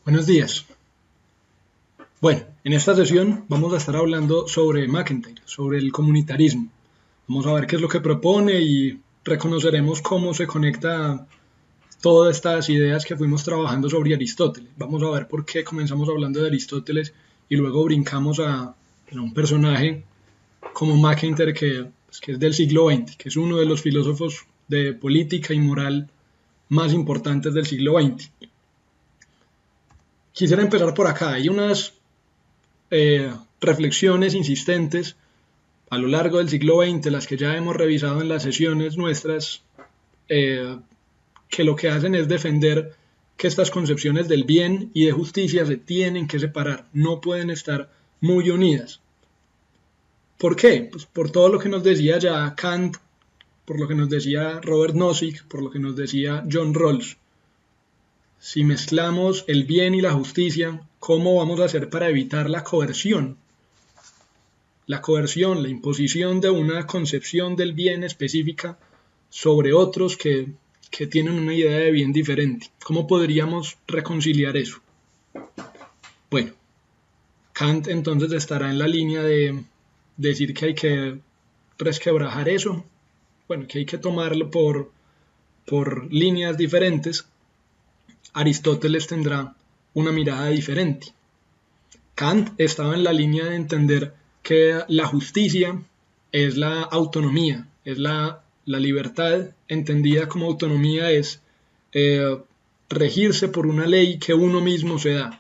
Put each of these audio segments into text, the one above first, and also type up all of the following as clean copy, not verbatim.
Buenos días. Bueno, en esta sesión vamos a estar hablando sobre McIntyre, sobre el comunitarismo. Vamos a ver qué es lo que propone y reconoceremos cómo se conecta todas estas ideas que fuimos trabajando sobre Aristóteles. Vamos a ver por qué comenzamos hablando de Aristóteles y luego brincamos a un personaje como McIntyre que es del siglo XX, que es uno de los filósofos de política y moral más importantes del siglo XX. Quisiera empezar por acá. Hay unas reflexiones insistentes a lo largo del siglo XX, las que ya hemos revisado en las sesiones nuestras, eh, que lo que hacen es defender que estas concepciones del bien y de justicia se tienen que separar, no pueden estar muy unidas. ¿Por qué? Pues por todo lo que nos decía ya Kant, por lo que nos decía Robert Nozick, por lo que nos decía John Rawls. Si mezclamos el bien y la justicia, ¿cómo vamos a hacer para evitar la coerción? La coerción, la imposición de una concepción del bien específica sobre otros que tienen una idea de bien diferente. ¿Cómo podríamos reconciliar eso? Bueno, Kant entonces estará en la línea de decir que hay que resquebrajar eso, bueno, que hay que tomarlo por líneas diferentes. Aristóteles tendrá una mirada diferente. Kant estaba en la línea de entender que la justicia es la autonomía, es la libertad entendida como autonomía, es eh, regirse por una ley que uno mismo se da,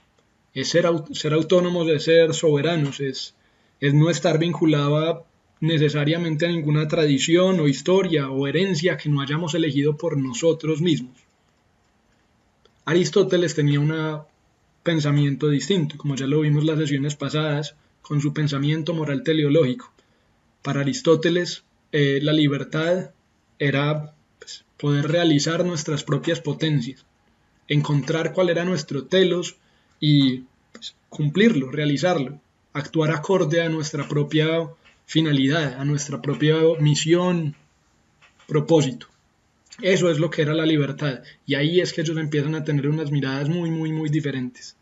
es ser autónomos, es ser soberanos, es no estar vinculado necesariamente a ninguna tradición o historia o herencia que no hayamos elegido por nosotros mismos. Aristóteles tenía un pensamiento distinto, como ya lo vimos en las sesiones pasadas, con su pensamiento moral teleológico. Para Aristóteles, la libertad era pues, poder realizar nuestras propias potencias, encontrar cuál era nuestro telos y pues, cumplirlo, realizarlo, actuar acorde a nuestra propia finalidad, a nuestra propia misión, propósito. Eso es lo que era la libertad. Y ahí es que ellos empiezan a tener unas miradas muy diferentes.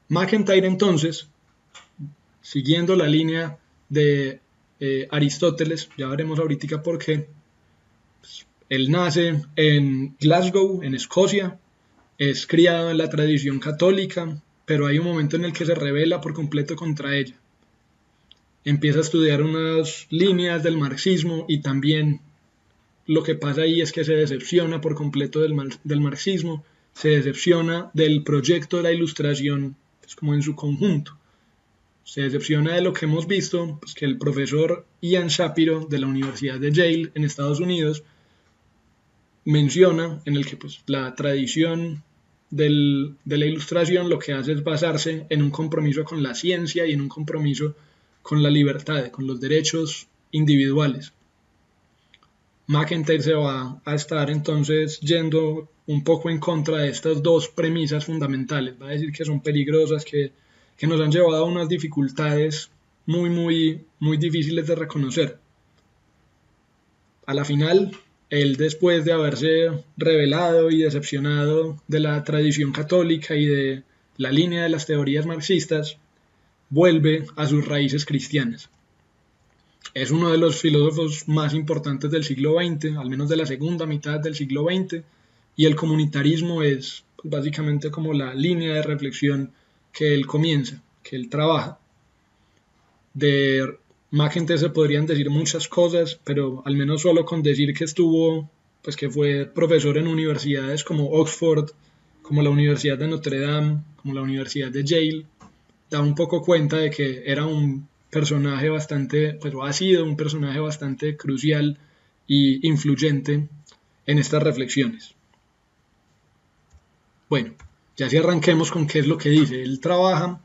McIntyre entonces, siguiendo la línea de Aristóteles, ya veremos ahorita por qué, pues, él nace en Glasgow, en Escocia, es criado en la tradición católica, pero hay un momento en el que se rebela por completo contra ella. Empieza a estudiar unas líneas del marxismo y también lo que pasa ahí es que se decepciona por completo del marxismo, se decepciona del proyecto de la ilustración pues, como en su conjunto. Se decepciona de lo que hemos visto, pues, que el profesor Ian Shapiro de la Universidad de Yale en Estados Unidos menciona en el que pues, la tradición de la ilustración lo que hace es basarse en un compromiso con la ciencia y en un compromiso con la libertad, con los derechos individuales. McIntyre se va a estar entonces yendo un poco en contra de estas dos premisas fundamentales. Va a decir que son peligrosas, que nos han llevado a unas dificultades muy difíciles de reconocer. A la final, él después de haberse revelado y decepcionado de la tradición católica y de la línea de las teorías marxistas, vuelve a sus raíces cristianas. Es uno de los filósofos más importantes del siglo XX, al menos de la segunda mitad del siglo XX, y el comunitarismo es pues, básicamente como la línea de reflexión que él comienza, que él trabaja. De McIntyre se podrían decir muchas cosas, pero al menos solo con decir que estuvo, pues que fue profesor en universidades como Oxford, como la Universidad de Notre Dame, como la Universidad de Yale, da un poco cuenta de que era un personaje bastante, pues ha sido un personaje bastante crucial y influyente en estas reflexiones. Bueno, ya si arranquemos con qué es lo que dice. Él trabaja,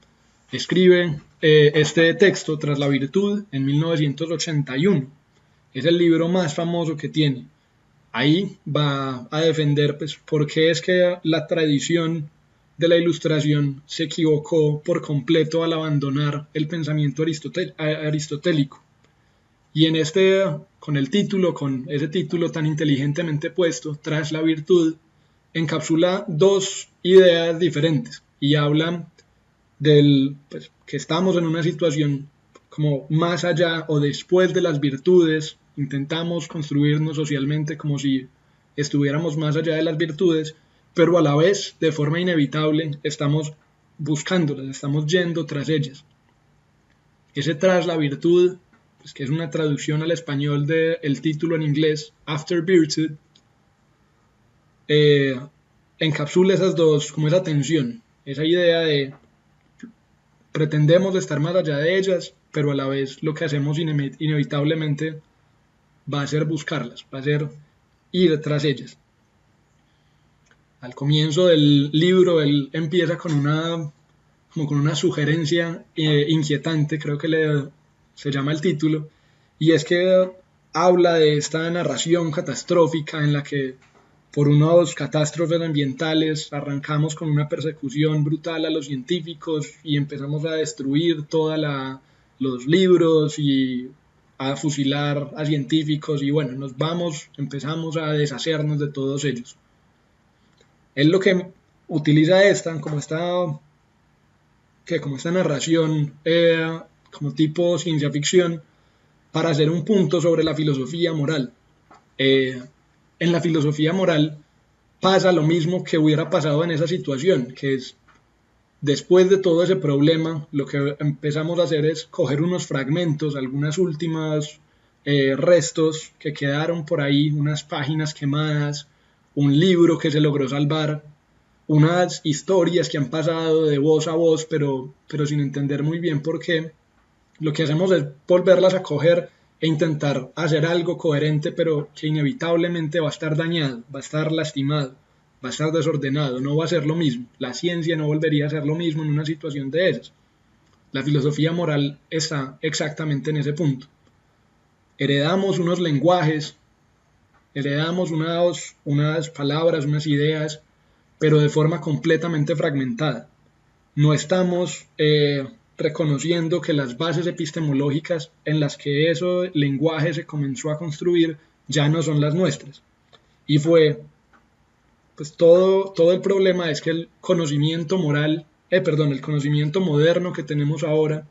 escribe este texto Tras la Virtud en 1981. Es el libro más famoso que tiene. Ahí va a defender pues, por qué es que la tradición de la ilustración se equivocó por completo al abandonar el pensamiento aristotélico. Y en con ese título tan inteligentemente puesto, Tras la Virtud, encapsula dos ideas diferentes y habla pues, que estamos en una situación como más allá o después de las virtudes, intentamos construirnos socialmente como si estuviéramos más allá de las virtudes, pero a la vez, de forma inevitable, estamos buscándolas, estamos yendo tras ellas. Ese tras la virtud, pues, que es una traducción al español del título en inglés, After Virtue, encapsula esas dos, como esa tensión, esa idea de pretendemos estar más allá de ellas, pero a la vez lo que hacemos inevitablemente va a ser buscarlas, va a ser ir tras ellas. Al comienzo del libro él empieza con una sugerencia inquietante, creo que se llama el título, y es que habla de esta narración catastrófica en la que por unas catástrofes ambientales arrancamos con una persecución brutal a los científicos y empezamos a destruir todos los libros y a fusilar a científicos y bueno, empezamos a deshacernos de todos ellos. Él lo que utiliza como esta narración como tipo ciencia ficción para hacer un punto sobre la filosofía moral. En la filosofía moral pasa lo mismo que hubiera pasado en esa situación, que es después de todo ese problema, lo que empezamos a hacer es coger unos fragmentos, algunas últimas restos que quedaron por ahí, unas páginas quemadas, un libro que se logró salvar, unas historias que han pasado de voz a voz, pero sin entender muy bien por qué. Lo que hacemos es volverlas a coger e intentar hacer algo coherente, pero que inevitablemente va a estar dañado, va a estar lastimado, va a estar desordenado, no va a ser lo mismo. La ciencia no volvería a ser lo mismo en una situación de esas. La filosofía moral está exactamente en ese punto. Heredamos unos lenguajes, heredamos unas palabras, unas ideas, pero de forma completamente fragmentada. No estamos reconociendo que las bases epistemológicas en las que ese lenguaje se comenzó a construir ya no son las nuestras. Y pues todo el problema es que el conocimiento el conocimiento moderno que tenemos ahora,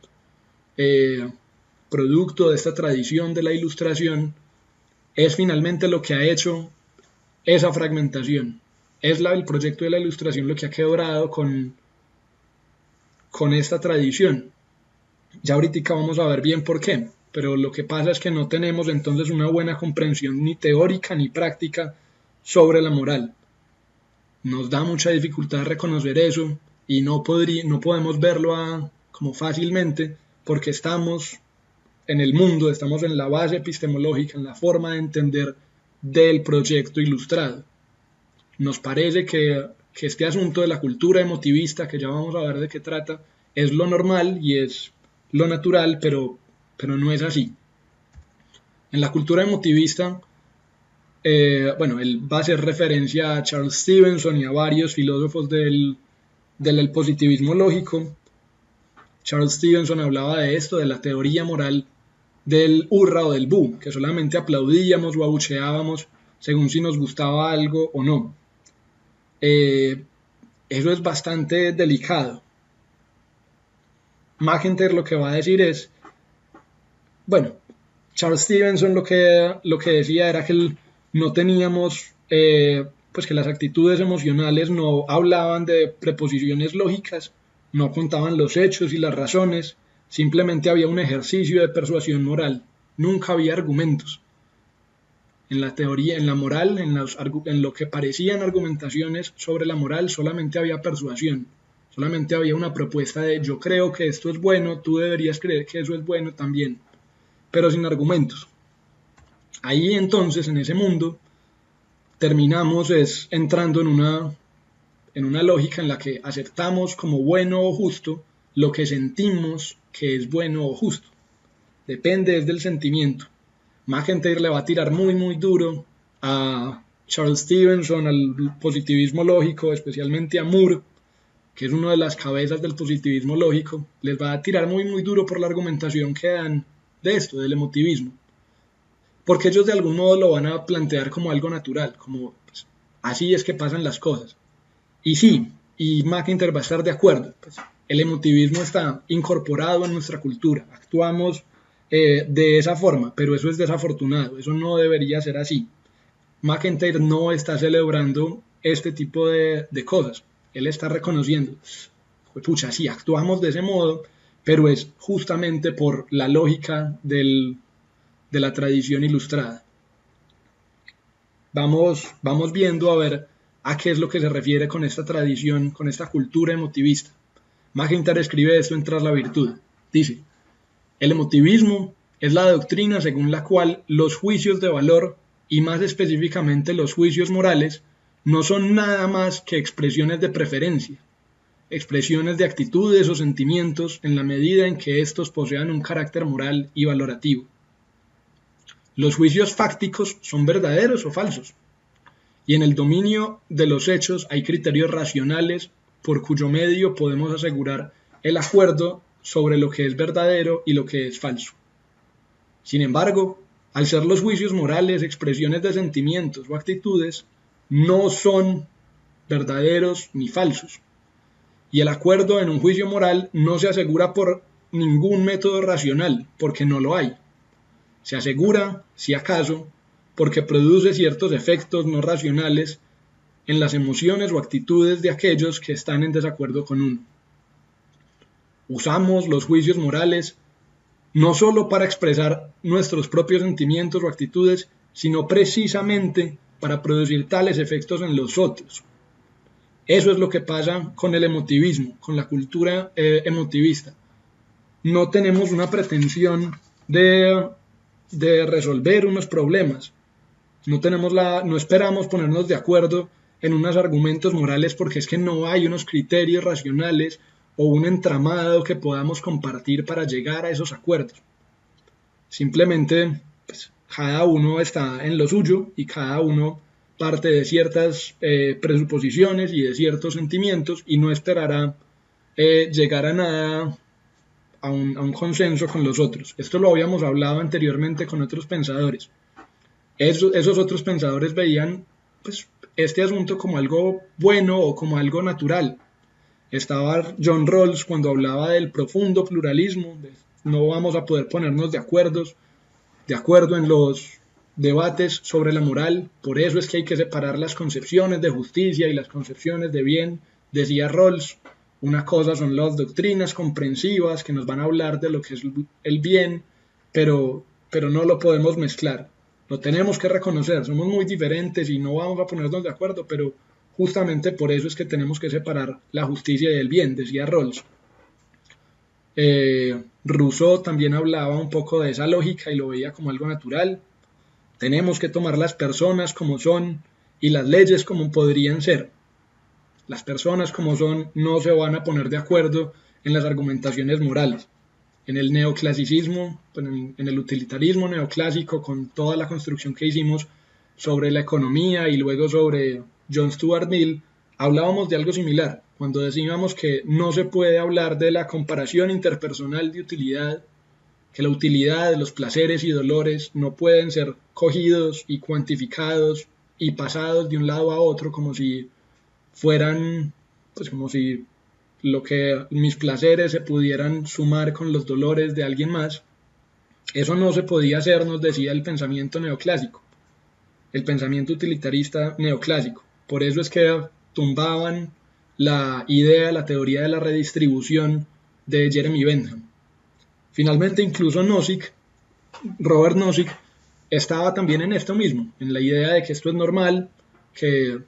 producto de esta tradición de la Ilustración, es finalmente lo que ha hecho esa fragmentación. Es el proyecto de la Ilustración lo que ha quebrado con esta tradición. Ya ahorita vamos a ver bien por qué, pero lo que pasa es que no tenemos entonces una buena comprensión ni teórica ni práctica sobre la moral. Nos da mucha dificultad reconocer eso y no podemos verlo como fácilmente porque estamos en el mundo, estamos en la base epistemológica, en la forma de entender del proyecto ilustrado. Nos parece que este asunto de la cultura emotivista, que ya vamos a ver de qué trata, es lo normal y es lo natural, pero no es así. En la cultura emotivista, él va a hacer referencia a Charles Stevenson y a varios filósofos del positivismo lógico. Charles Stevenson hablaba de esto, de la teoría moral del hurra o del bu, que solamente aplaudíamos o abucheábamos según si nos gustaba algo o no. Eso es bastante delicado. McIntyre lo que va a decir es, Charles Stevenson lo que decía era que no teníamos, pues que las actitudes emocionales no hablaban de preposiciones lógicas, no contaban los hechos y las razones, simplemente había un ejercicio de persuasión moral, nunca había argumentos. En la teoría, en la moral, en lo que parecían argumentaciones sobre la moral, solamente había persuasión, solamente había una propuesta de yo creo que esto es bueno, tú deberías creer que eso es bueno también, pero sin argumentos. Ahí entonces, en ese mundo, terminamos entrando en una lógica en la que aceptamos como bueno o justo lo que sentimos que es bueno o justo. Depende del sentimiento. McIntyre le va a tirar muy muy duro a Charles Stevenson, al positivismo lógico, especialmente a Moore, que es una de las cabezas del positivismo lógico. Les va a tirar muy muy duro por la argumentación que dan de esto, del emotivismo. Porque ellos de algún modo lo van a plantear como algo natural, como pues, así es que pasan las cosas. Y sí, y McIntyre va a estar de acuerdo, pues, el emotivismo está incorporado en nuestra cultura, actuamos de esa forma, pero eso es desafortunado, eso no debería ser así. McIntyre no está celebrando este tipo de cosas, él está reconociendo, pucha, sí, actuamos de ese modo, pero es justamente por la lógica de la tradición ilustrada. Vamos viendo a ver a qué es lo que se refiere con esta tradición, con esta cultura emotivista. McIntyre escribe esto en Tras la Virtud. Dice, el emotivismo es la doctrina según la cual los juicios de valor, y más específicamente los juicios morales, no son nada más que expresiones de preferencia, expresiones de actitudes o sentimientos en la medida en que estos posean un carácter moral y valorativo. Los juicios fácticos son verdaderos o falsos, y en el dominio de los hechos hay criterios racionales por cuyo medio podemos asegurar el acuerdo sobre lo que es verdadero y lo que es falso. Sin embargo, al ser los juicios morales expresiones de sentimientos o actitudes, no son verdaderos ni falsos, y el acuerdo en un juicio moral no se asegura por ningún método racional, porque no lo hay. Se asegura, si acaso, porque produce ciertos efectos no racionales en las emociones o actitudes de aquellos que están en desacuerdo con uno. Usamos los juicios morales no solo para expresar nuestros propios sentimientos o actitudes, sino precisamente para producir tales efectos en los otros. Eso es lo que pasa con el emotivismo, con la cultura emotivista. No tenemos una pretensión de resolver unos problemas. No esperamos ponernos de acuerdo en unos argumentos morales porque es que no hay unos criterios racionales o un entramado que podamos compartir para llegar a esos acuerdos. Simplemente, pues, cada uno está en lo suyo y cada uno parte de ciertas presuposiciones y de ciertos sentimientos y no esperará llegar a nada, a un consenso con los otros. Esto lo habíamos hablado anteriormente con otros pensadores. Esos otros pensadores veían, pues, este asunto como algo bueno o como algo natural. Estaba John Rawls cuando hablaba del profundo pluralismo, no vamos a poder ponernos de acuerdo en los debates sobre la moral, por eso es que hay que separar las concepciones de justicia y las concepciones de bien, decía Rawls. Una cosa son las doctrinas comprensivas que nos van a hablar de lo que es el bien, pero no lo podemos mezclar. Lo tenemos que reconocer, somos muy diferentes y no vamos a ponernos de acuerdo, pero justamente por eso es que tenemos que separar la justicia y el bien, decía Rawls. Rousseau también hablaba un poco de esa lógica y lo veía como algo natural. Tenemos que tomar las personas como son y las leyes como podrían ser. Las personas como son no se van a poner de acuerdo en las argumentaciones morales. En el neoclasicismo, en el utilitarismo neoclásico, con toda la construcción que hicimos sobre la economía y luego sobre John Stuart Mill, hablábamos de algo similar, cuando decíamos que no se puede hablar de la comparación interpersonal de utilidad, que la utilidad, los placeres y dolores no pueden ser cogidos y cuantificados y pasados de un lado a otro como si fueran, pues como si mis placeres se pudieran sumar con los dolores de alguien más. Eso no se podía hacer, nos decía el pensamiento neoclásico, el pensamiento utilitarista neoclásico. Por eso es que tumbaban la idea, la teoría de la redistribución de Jeremy Bentham. Finalmente, incluso Robert Nozick, estaba también en esto mismo, en la idea de que esto es normal, que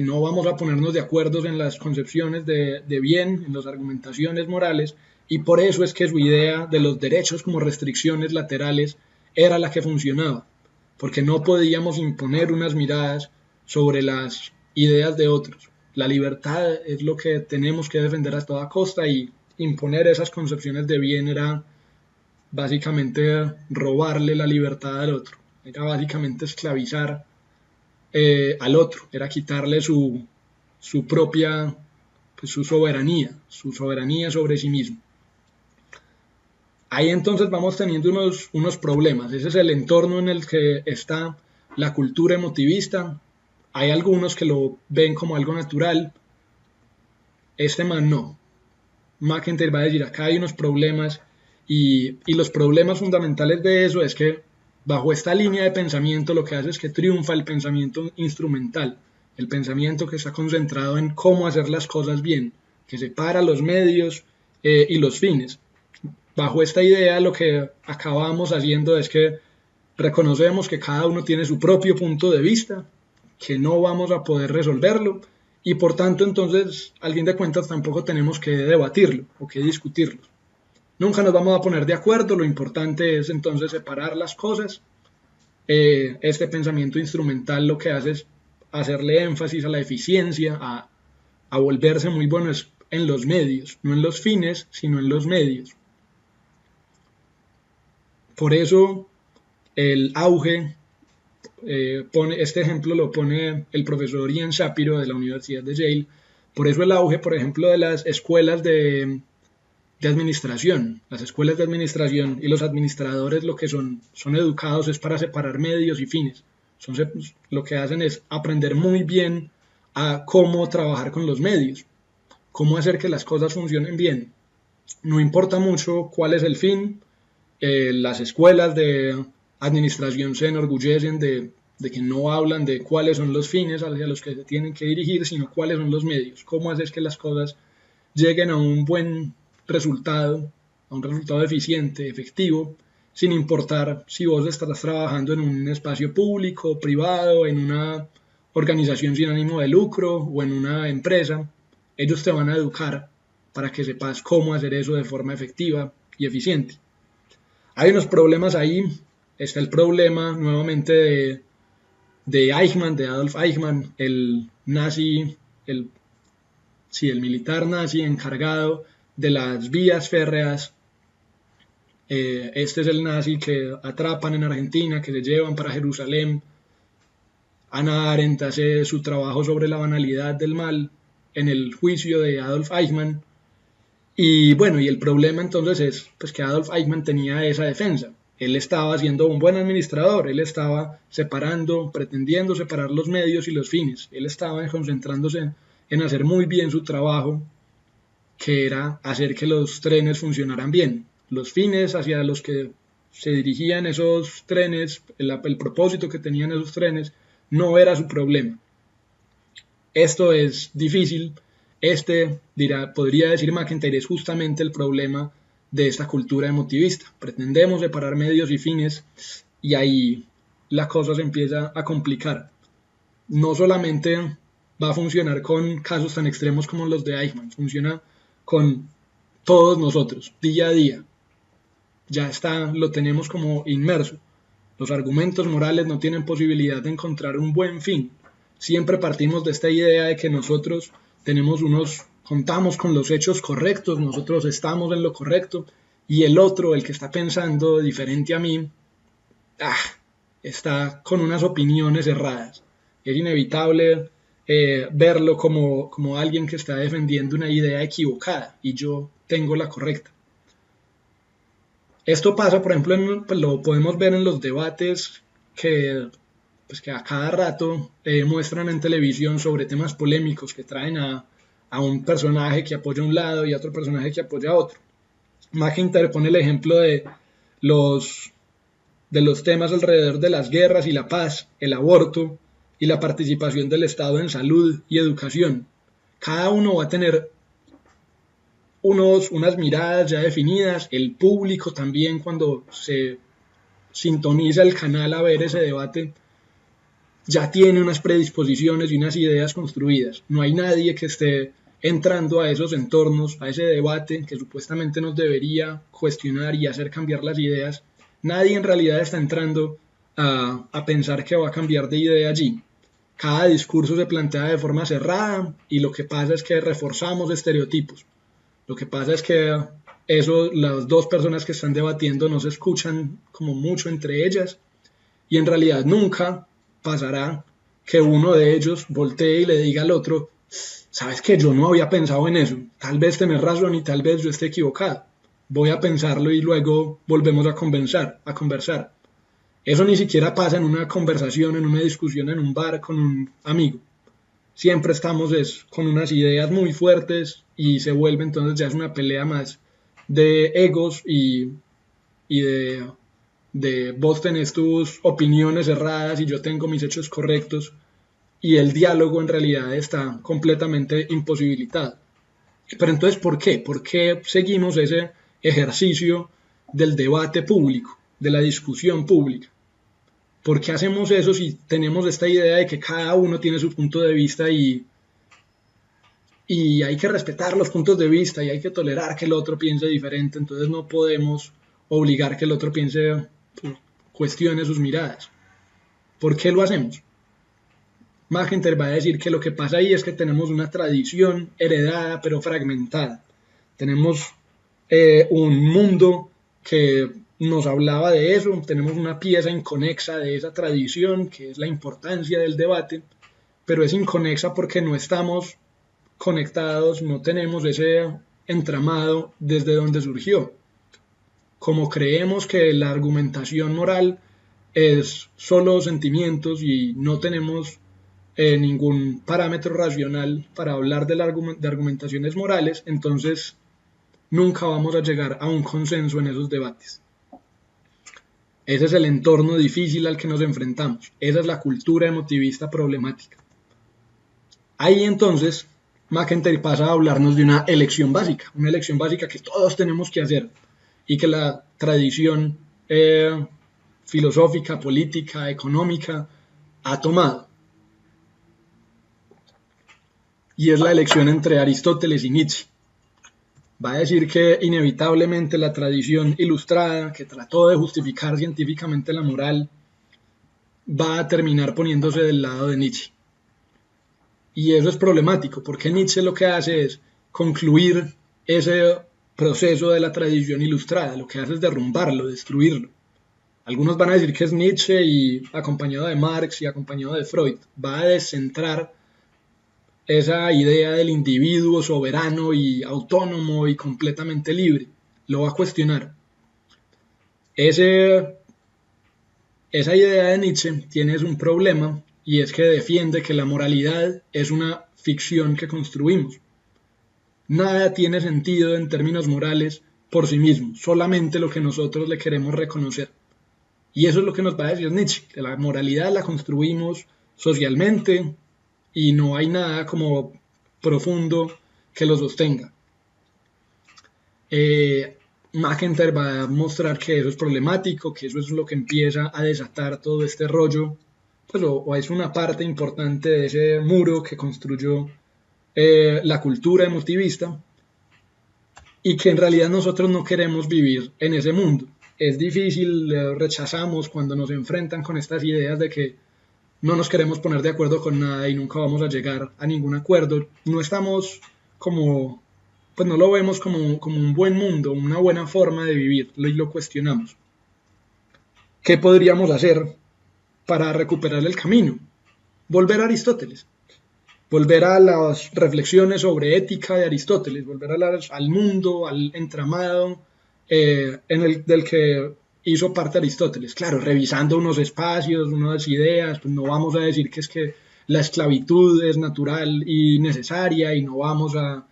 no vamos a ponernos de acuerdo en las concepciones de bien, en las argumentaciones morales, y por eso es que su idea de los derechos como restricciones laterales era la que funcionaba, porque no podíamos imponer unas miradas sobre las ideas de otros. La libertad es lo que tenemos que defender a toda costa y imponer esas concepciones de bien era básicamente robarle la libertad al otro, era básicamente esclavizar al otro, era quitarle su propia, pues, su soberanía sobre sí mismo. Ahí entonces vamos teniendo unos problemas. Ese es el entorno en el que está la cultura emotivista. Hay algunos que lo ven como algo natural. Este man no. McIntyre va a decir, acá hay unos problemas y los problemas fundamentales de eso es que bajo esta línea de pensamiento lo que hace es que triunfa el pensamiento instrumental, el pensamiento que está concentrado en cómo hacer las cosas bien, que separa los medios y los fines. Bajo esta idea lo que acabamos haciendo es que reconocemos que cada uno tiene su propio punto de vista, que no vamos a poder resolverlo y por tanto entonces al fin de cuentas tampoco tenemos que debatirlo o que discutirlo. Nunca nos vamos a poner de acuerdo, lo importante es entonces separar las cosas. Este pensamiento instrumental lo que hace es hacerle énfasis a la eficiencia, a volverse muy bueno en los medios, no en los fines, sino en los medios. Por eso el auge, este ejemplo lo pone el profesor Ian Shapiro de la Universidad de Yale, por eso el auge, por ejemplo, de las escuelas de administración. Las escuelas de administración y los administradores lo que son educados es para separar medios y fines. Lo que hacen es aprender muy bien a cómo trabajar con los medios, cómo hacer que las cosas funcionen bien. No importa mucho cuál es el fin. Las escuelas de administración se enorgullecen de que no hablan de cuáles son los fines hacia los que se tienen que dirigir, sino cuáles son los medios, cómo hacer que las cosas lleguen a un buen resultado, a un resultado eficiente, efectivo, sin importar si vos estás trabajando en un espacio público, privado, en una organización sin ánimo de lucro o en una empresa. Ellos te van a educar para que sepas cómo hacer eso de forma efectiva y eficiente. Hay unos problemas ahí. Está el problema nuevamente de Eichmann, de Adolf Eichmann, el nazi, el militar nazi encargado de las vías férreas. Este es el nazi que atrapan en Argentina, que se llevan para Jerusalén. Hannah Arendt hace su trabajo sobre la banalidad del mal en el juicio de Adolf Eichmann. Y bueno, y el problema entonces es pues, que Adolf Eichmann tenía esa defensa. Él estaba siendo un buen administrador, él estaba pretendiendo separar los medios y los fines. Él estaba concentrándose en hacer muy bien su trabajo, que era hacer que los trenes funcionaran bien. Los fines hacia los que se dirigían esos trenes, el propósito que tenían esos trenes, no era su problema. Esto es difícil. Podría decir McIntyre, es justamente el problema de esta cultura emotivista. Pretendemos separar medios y fines y ahí la cosa se empieza a complicar. No solamente va a funcionar con casos tan extremos como los de Eichmann, funciona con todos nosotros, día a día. Ya está, lo tenemos como inmerso. Los argumentos morales no tienen posibilidad de encontrar un buen fin. Siempre partimos de esta idea de que nosotros contamos con los hechos correctos, nosotros estamos en lo correcto, y el otro, el que está pensando diferente a mí, está con unas opiniones erradas. Es inevitable verlo como alguien que está defendiendo una idea equivocada y yo tengo la correcta. Esto pasa, por ejemplo, lo podemos ver en los debates que a cada rato muestran en televisión sobre temas polémicos que traen a un personaje que apoya a un lado y a otro personaje que apoya a otro. McIntyre pone el ejemplo de los temas alrededor de las guerras y la paz, el aborto y la participación del Estado en salud y educación. Cada uno va a tener unas miradas ya definidas, el público también cuando se sintoniza el canal a ver ese debate ya tiene unas predisposiciones y unas ideas construidas. No hay nadie que esté entrando a esos entornos, a ese debate que supuestamente nos debería cuestionar y hacer cambiar las ideas. Nadie en realidad está entrando a pensar que va a cambiar de idea allí. Cada discurso se plantea de forma cerrada y lo que pasa es que reforzamos estereotipos. Lo que pasa es que las dos personas que están debatiendo no se escuchan como mucho entre ellas y en realidad nunca pasará que uno de ellos voltee y le diga al otro, sabes que yo no había pensado en eso, tal vez tenés razón y tal vez yo esté equivocado, voy a pensarlo y luego volvemos a conversar. Eso ni siquiera pasa en una conversación, en una discusión en un bar con un amigo. Siempre estamos con unas ideas muy fuertes y se vuelve entonces ya es una pelea más de egos y de vos tenés tus opiniones erradas y yo tengo mis hechos correctos y el diálogo en realidad está completamente imposibilitado. Pero entonces, ¿por qué? ¿Por qué seguimos ese ejercicio del debate público, de la discusión pública? ¿Por qué hacemos eso si tenemos esta idea de que cada uno tiene su punto de vista y hay que respetar los puntos de vista y hay que tolerar que el otro piense diferente? Entonces no podemos obligar que el otro piense, cuestione sus miradas. ¿Por qué lo hacemos? McIntyre va a decir que lo que pasa ahí es que tenemos una tradición heredada pero fragmentada. Tenemos un mundo que nos hablaba de eso, tenemos una pieza inconexa de esa tradición que es la importancia del debate, pero es inconexa porque no estamos conectados, no tenemos ese entramado desde donde surgió. Como creemos que la argumentación moral es solo sentimientos y no tenemos ningún parámetro racional para hablar de argumentaciones morales, entonces nunca vamos a llegar a un consenso en esos debates. Ese es el entorno difícil al que nos enfrentamos. Esa es la cultura emotivista problemática. Ahí entonces McIntyre pasa a hablarnos de una elección básica que todos tenemos que hacer y que la tradición filosófica, política, económica ha tomado. Y es la elección entre Aristóteles y Nietzsche. Va a decir que inevitablemente la tradición ilustrada, que trató de justificar científicamente la moral, va a terminar poniéndose del lado de Nietzsche. Y eso es problemático, porque Nietzsche lo que hace es concluir ese proceso de la tradición ilustrada, lo que hace es derrumbarlo, destruirlo. Algunos van a decir que es Nietzsche y acompañado de Marx y acompañado de Freud, va a descentrar esa idea del individuo soberano y autónomo y completamente libre. Lo va a cuestionar. Esa idea de Nietzsche tiene un problema y es que defiende que la moralidad es una ficción que construimos. Nada tiene sentido en términos morales por sí mismo, solamente lo que nosotros le queremos reconocer. Y eso es lo que nos va a decir Nietzsche, que la moralidad la construimos socialmente y no hay nada como profundo que lo sostenga. McIntyre va a mostrar que eso es problemático, que eso es lo que empieza a desatar todo este rollo, pues, o es una parte importante de ese muro que construyó la cultura emotivista y que en realidad nosotros no queremos vivir en ese mundo. Es difícil, rechazamos cuando nos enfrentan con estas ideas de que no nos queremos poner de acuerdo con nada y nunca vamos a llegar a ningún acuerdo. No estamos como, pues no lo vemos como un buen mundo, una buena forma de vivir, y lo cuestionamos. ¿Qué podríamos hacer para recuperar el camino? Volver a Aristóteles, volver a las reflexiones sobre ética de Aristóteles, volver al mundo, al entramado del que hizo parte Aristóteles. Claro, revisando unos espacios, unas ideas, pues no vamos a decir que es que la esclavitud es natural y necesaria y no vamos a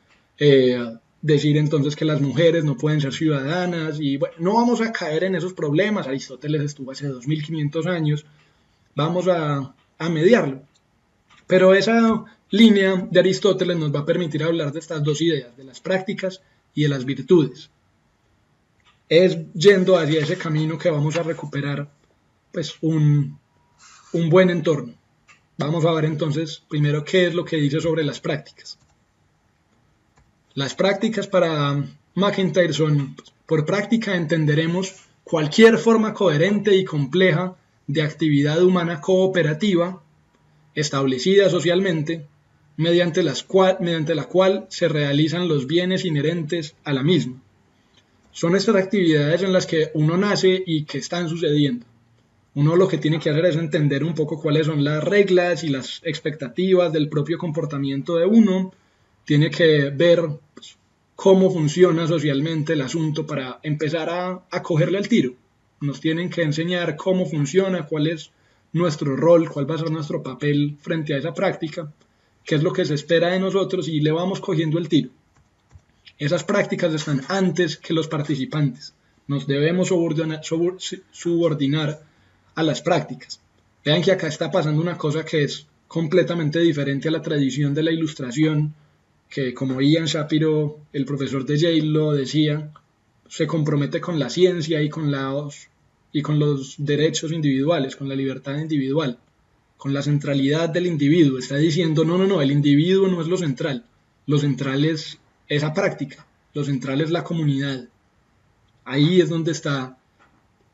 decir entonces que las mujeres no pueden ser ciudadanas y bueno, no vamos a caer en esos problemas. Aristóteles estuvo hace 2500 años, vamos a mediarlo. Pero esa línea de Aristóteles nos va a permitir hablar de estas dos ideas, de las prácticas y de las virtudes. Es yendo hacia ese camino que vamos a recuperar pues un buen entorno. Vamos a ver entonces primero qué es lo que dice sobre las prácticas. Las prácticas para McIntyre son, por práctica entenderemos cualquier forma coherente y compleja de actividad humana cooperativa establecida socialmente, mediante la cual se realizan los bienes inherentes a la misma. Son estas actividades en las que uno nace y que están sucediendo. Uno lo que tiene que hacer es entender un poco cuáles son las reglas y las expectativas del propio comportamiento de uno. Tiene que ver cómo funciona socialmente el asunto para empezar a cogerle el tiro. nos tienen que enseñar cómo funciona, cuál es nuestro rol, cuál va a ser nuestro papel frente a esa práctica, qué es lo que se espera de nosotros y le vamos cogiendo el tiro. Esas prácticas están antes que los participantes. Nos debemos subordinar a las prácticas. Vean que acá está pasando una cosa que es completamente diferente a la tradición de la ilustración, que como Ian Shapiro, el profesor de Yale, lo decía, se compromete con la ciencia y con los derechos individuales, con la libertad individual, con la centralidad del individuo. Está diciendo, no, el individuo no es lo central es esa práctica, lo central es la comunidad. Ahí es donde está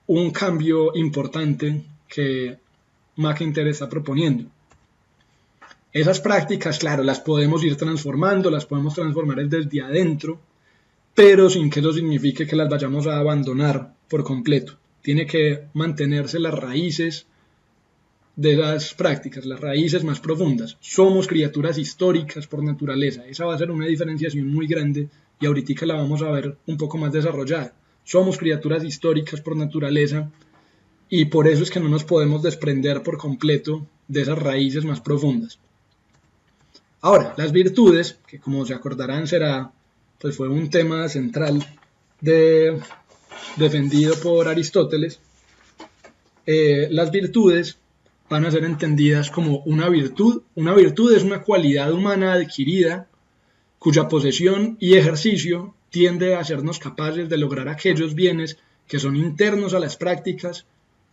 un cambio importante que McIntyre está proponiendo. Esas prácticas, claro, las podemos ir transformando, las podemos transformar desde adentro, pero sin que eso signifique que las vayamos a abandonar por completo. Tiene que mantenerse las raíces de las prácticas, las raíces más profundas. Somos criaturas históricas por naturaleza. Esa va a ser una diferenciación muy grande y ahorita la vamos a ver un poco más desarrollada. Somos criaturas históricas por naturaleza y por eso es que no nos podemos desprender por completo de esas raíces más profundas. Ahora, las virtudes, que como se acordarán fue un tema central defendido por Aristóteles. Las virtudes van a ser entendidas como una virtud. Una virtud es una cualidad humana adquirida cuya posesión y ejercicio tiende a hacernos capaces de lograr aquellos bienes que son internos a las prácticas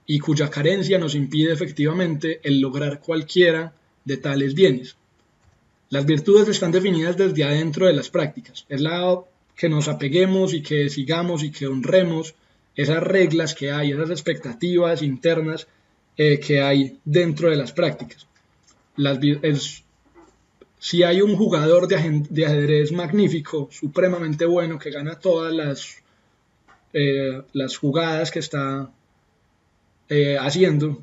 y cuya carencia nos impide efectivamente el lograr cualquiera de tales bienes. Las virtudes están definidas desde adentro de las prácticas. Es que nos apeguemos y que sigamos y que honremos esas reglas que hay, esas expectativas internas que hay dentro de las prácticas. Si hay un jugador de ajedrez magnífico, supremamente bueno, que gana todas las jugadas que está haciendo,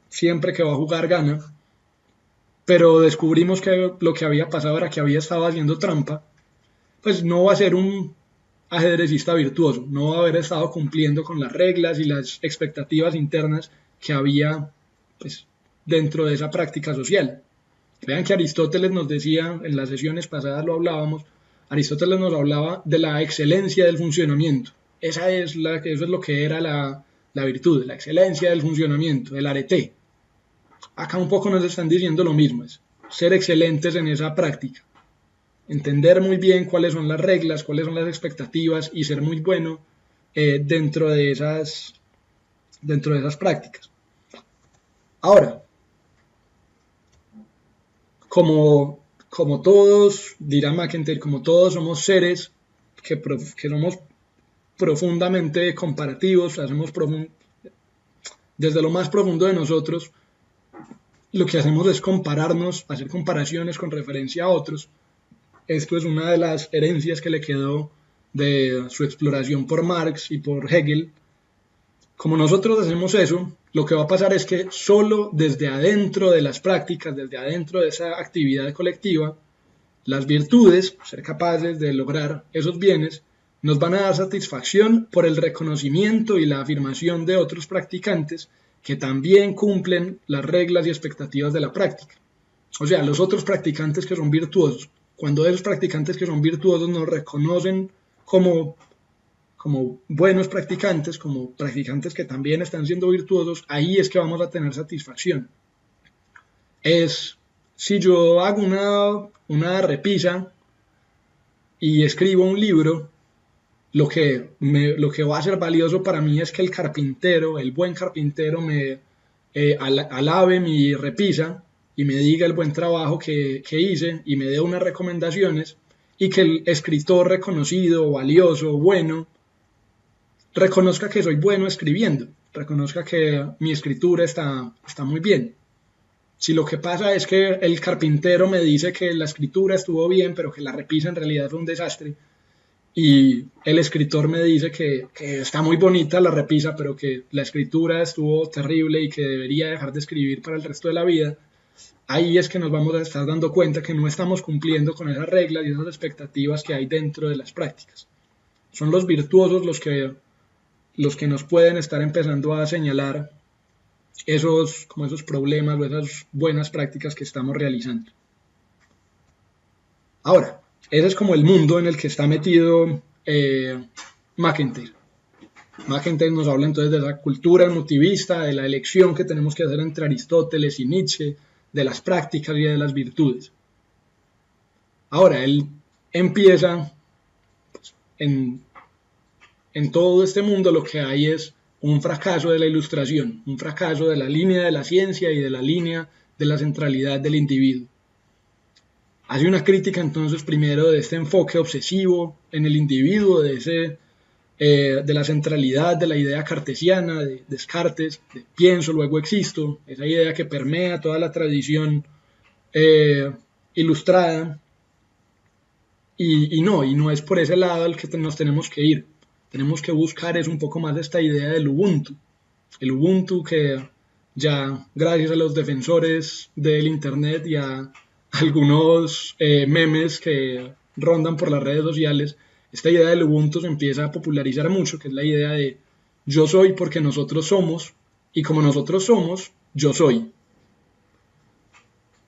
siempre que va a jugar gana, pero descubrimos que lo que había pasado era que había estado haciendo trampa, pues no va a ser un ajedrecista virtuoso, no va a haber estado cumpliendo con las reglas y las expectativas internas que había pues, dentro de esa práctica social. Vean que Aristóteles nos decía, en las sesiones pasadas lo hablábamos, Aristóteles nos hablaba de la excelencia del funcionamiento. Eso es lo que era la virtud, la excelencia del funcionamiento, el arete. Acá un poco nos están diciendo lo mismo, es ser excelentes en esa práctica. Entender muy bien cuáles son las reglas, cuáles son las expectativas y ser muy bueno dentro de esas prácticas. Ahora, como todos, dirá McIntyre, como todos somos seres que somos profundamente comparativos, desde lo más profundo de nosotros, lo que hacemos es compararnos, hacer comparaciones con referencia a otros. Esto es una de las herencias que le quedó de su exploración por Marx y por Hegel. Como nosotros hacemos eso, lo que va a pasar es que solo desde adentro de las prácticas, desde adentro de esa actividad colectiva, las virtudes, ser capaces de lograr esos bienes, nos van a dar satisfacción por el reconocimiento y la afirmación de otros practicantes que también cumplen las reglas y expectativas de la práctica. O sea, los otros practicantes que son virtuosos, cuando esos practicantes que son virtuosos nos reconocen como buenos practicantes, como practicantes que también están siendo virtuosos, ahí es que vamos a tener satisfacción. Si yo hago una repisa y escribo un libro, lo que va a ser valioso para mí es que el buen carpintero me alabe mi repisa y me diga el buen trabajo que hice y me dé unas recomendaciones, y que el escritor reconocido, valioso, bueno, reconozca que soy bueno escribiendo, reconozca que mi escritura está muy bien. Si lo que pasa es que el carpintero me dice que la escritura estuvo bien, pero que la repisa en realidad fue un desastre, y el escritor me dice que está muy bonita la repisa, pero que la escritura estuvo terrible y que debería dejar de escribir para el resto de la vida, ahí es que nos vamos a estar dando cuenta que no estamos cumpliendo con esas reglas y esas expectativas que hay dentro de las prácticas. Son los virtuosos los que los que nos pueden estar empezando a señalar esos problemas o esas buenas prácticas que estamos realizando. Ahora, ese es como el mundo en el que está metido McIntyre. McIntyre nos habla entonces de esa cultura emotivista, de la elección que tenemos que hacer entre Aristóteles y Nietzsche, de las prácticas y de las virtudes. Ahora, él empieza, pues, en todo este mundo lo que hay es un fracaso de la ilustración, un fracaso de la línea de la ciencia y de la línea de la centralidad del individuo. Hace una crítica entonces primero de este enfoque obsesivo en el individuo, de la centralidad de la idea cartesiana, de Descartes, de pienso, luego existo, esa idea que permea toda la tradición ilustrada, y no es por ese lado al que nos tenemos que ir. Tenemos que buscar es un poco más esta idea del Ubuntu. El Ubuntu que ya gracias a los defensores del Internet y a algunos memes que rondan por las redes sociales, esta idea del Ubuntu se empieza a popularizar mucho, que es la idea de yo soy porque nosotros somos, y como nosotros somos, yo soy.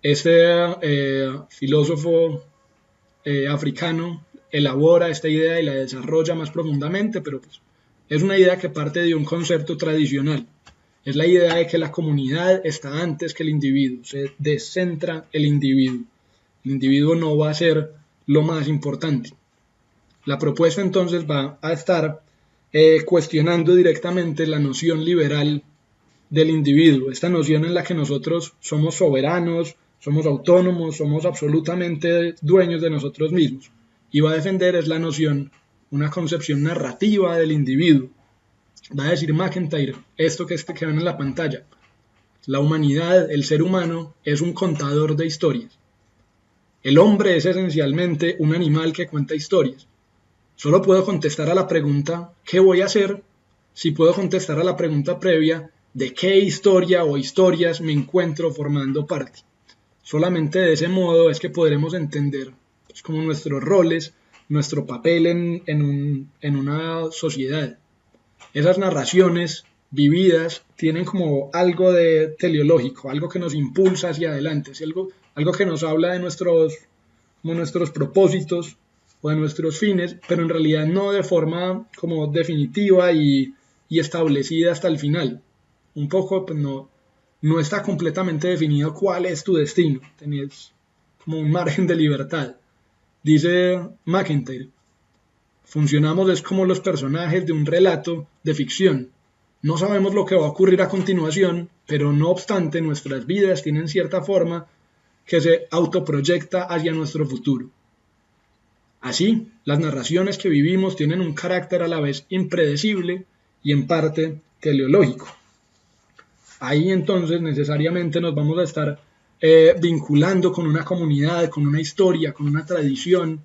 Este filósofo africano elabora esta idea y la desarrolla más profundamente, pero pues, es una idea que parte de un concepto tradicional. Es la idea de que la comunidad está antes que el individuo, se descentra el individuo. El individuo no va a ser lo más importante. La propuesta entonces va a estar cuestionando directamente la noción liberal del individuo, esta noción en la que nosotros somos soberanos, somos autónomos, somos absolutamente dueños de nosotros mismos. Y va a defender es la noción, una concepción narrativa del individuo. Va a decir McIntyre esto que ven en la pantalla. La humanidad, el ser humano, es un contador de historias. El hombre es esencialmente un animal que cuenta historias. Solo puedo contestar a la pregunta ¿qué voy a hacer? Si puedo contestar a la pregunta previa de qué historia o historias me encuentro formando parte. Solamente de ese modo es que podremos entender pues, como nuestros roles, nuestro papel en una sociedad. Esas narraciones vividas tienen como algo de teleológico, algo que nos impulsa hacia adelante, es algo que nos habla de nuestros propósitos o de nuestros fines, pero en realidad no de forma como definitiva y establecida hasta el final. Un poco pues no está completamente definido cuál es tu destino, tenés como un margen de libertad. Dice McIntyre, funcionamos es como los personajes de un relato de ficción. No sabemos lo que va a ocurrir a continuación, pero no obstante nuestras vidas tienen cierta forma que se autoproyecta hacia nuestro futuro. Así, las narraciones que vivimos tienen un carácter a la vez impredecible y en parte teleológico. Ahí entonces necesariamente nos vamos a estar vinculando con una comunidad, con una historia, con una tradición.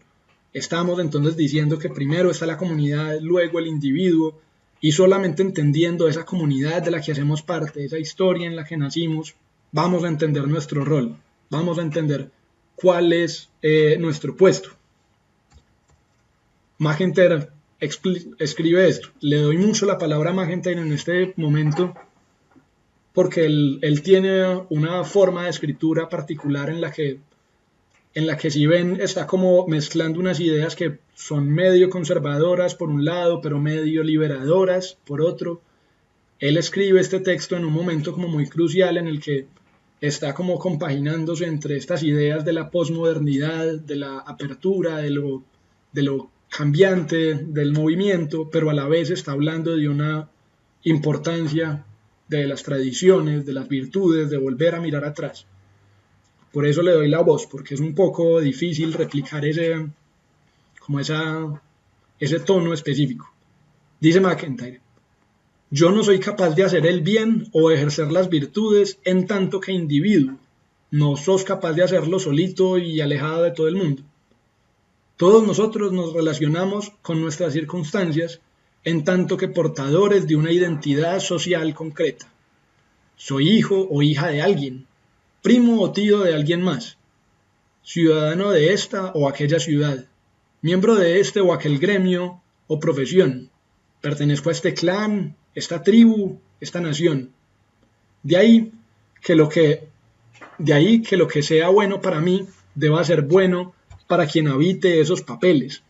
Estamos entonces diciendo que primero está la comunidad, luego el individuo, y solamente entendiendo esa comunidad de la que hacemos parte, esa historia en la que nacimos, vamos a entender nuestro rol, vamos a entender cuál es nuestro puesto. McIntyre escribe esto. Le doy mucho la palabra a McIntyre en este momento porque él tiene una forma de escritura particular en la que si ven está como mezclando unas ideas que son medio conservadoras por un lado, pero medio liberadoras por otro. Él escribe este texto en un momento como muy crucial en el que está como compaginándose entre estas ideas de la posmodernidad, de la apertura, de lo cambiante, del movimiento, pero a la vez está hablando de una importancia de las tradiciones, de las virtudes, de volver a mirar atrás. Por eso le doy la voz, porque es un poco difícil replicar ese tono específico. Dice McIntyre, yo no soy capaz de hacer el bien o ejercer las virtudes en tanto que individuo. No sos capaz de hacerlo solito y alejado de todo el mundo. Todos nosotros nos relacionamos con nuestras circunstancias en tanto que portadores de una identidad social concreta. Soy hijo o hija de alguien, primo o tío de alguien más, ciudadano de esta o aquella ciudad, miembro de este o aquel gremio o profesión, pertenezco a este clan, esta tribu, esta nación. De ahí que lo que sea bueno para mí deba ser bueno para quien habite esos papeles.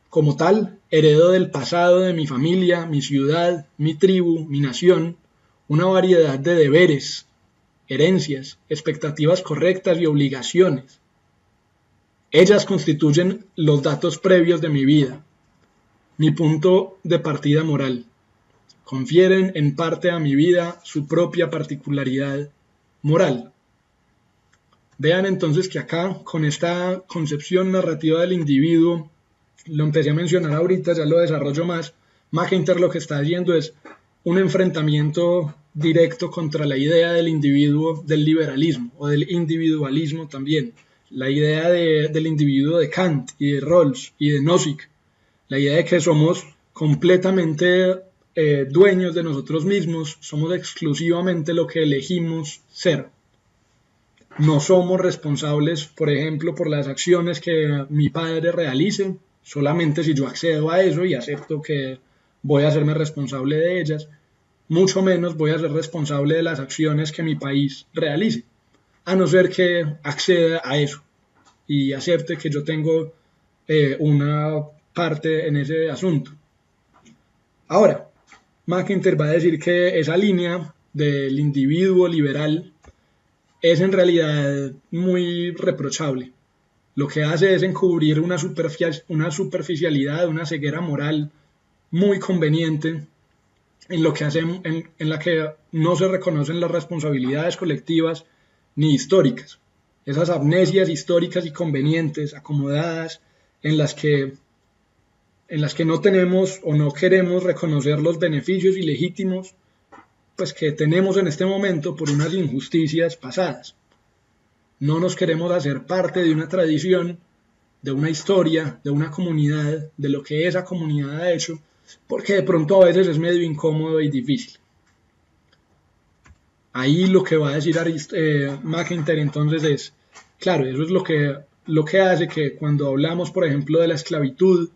Como tal, heredo del pasado de mi familia, mi ciudad, mi tribu, mi nación, una variedad de deberes, herencias, expectativas correctas y obligaciones. Ellas constituyen los datos previos de mi vida, mi punto de partida moral. Confieren en parte a mi vida su propia particularidad moral. Vean entonces que acá, con esta concepción narrativa del individuo, lo empecé a mencionar ahorita, ya lo desarrollo más, McIntyre lo que está haciendo es un enfrentamiento directo contra la idea del individuo, del liberalismo o del individualismo también, la idea del individuo de Kant y de Rawls y de Nozick, la idea de que somos completamente dueños de nosotros mismos, somos exclusivamente lo que elegimos ser. No somos responsables, por ejemplo, por las acciones que mi padre realice, solamente si yo accedo a eso y acepto que voy a hacerme responsable de ellas, mucho menos voy a ser responsable de las acciones que mi país realice, a no ser que acceda a eso y acepte que yo tengo una parte en ese asunto. Ahora, McIntyre va a decir que esa línea del individuo liberal es en realidad muy reprochable. Lo que hace es encubrir una superficialidad, una ceguera moral muy conveniente en lo que hacemos, en la que no se reconocen las responsabilidades colectivas ni históricas. Esas amnesias históricas y convenientes, acomodadas, en las que no tenemos o no queremos reconocer los beneficios ilegítimos pues, que tenemos en este momento por unas injusticias pasadas. No nos queremos hacer parte de una tradición, de una historia, de una comunidad, de lo que esa comunidad ha hecho, porque de pronto a veces es medio incómodo y difícil. Ahí lo que va a decir McIntyre entonces es, claro, eso es lo que hace que cuando hablamos, por ejemplo, de la esclavitud,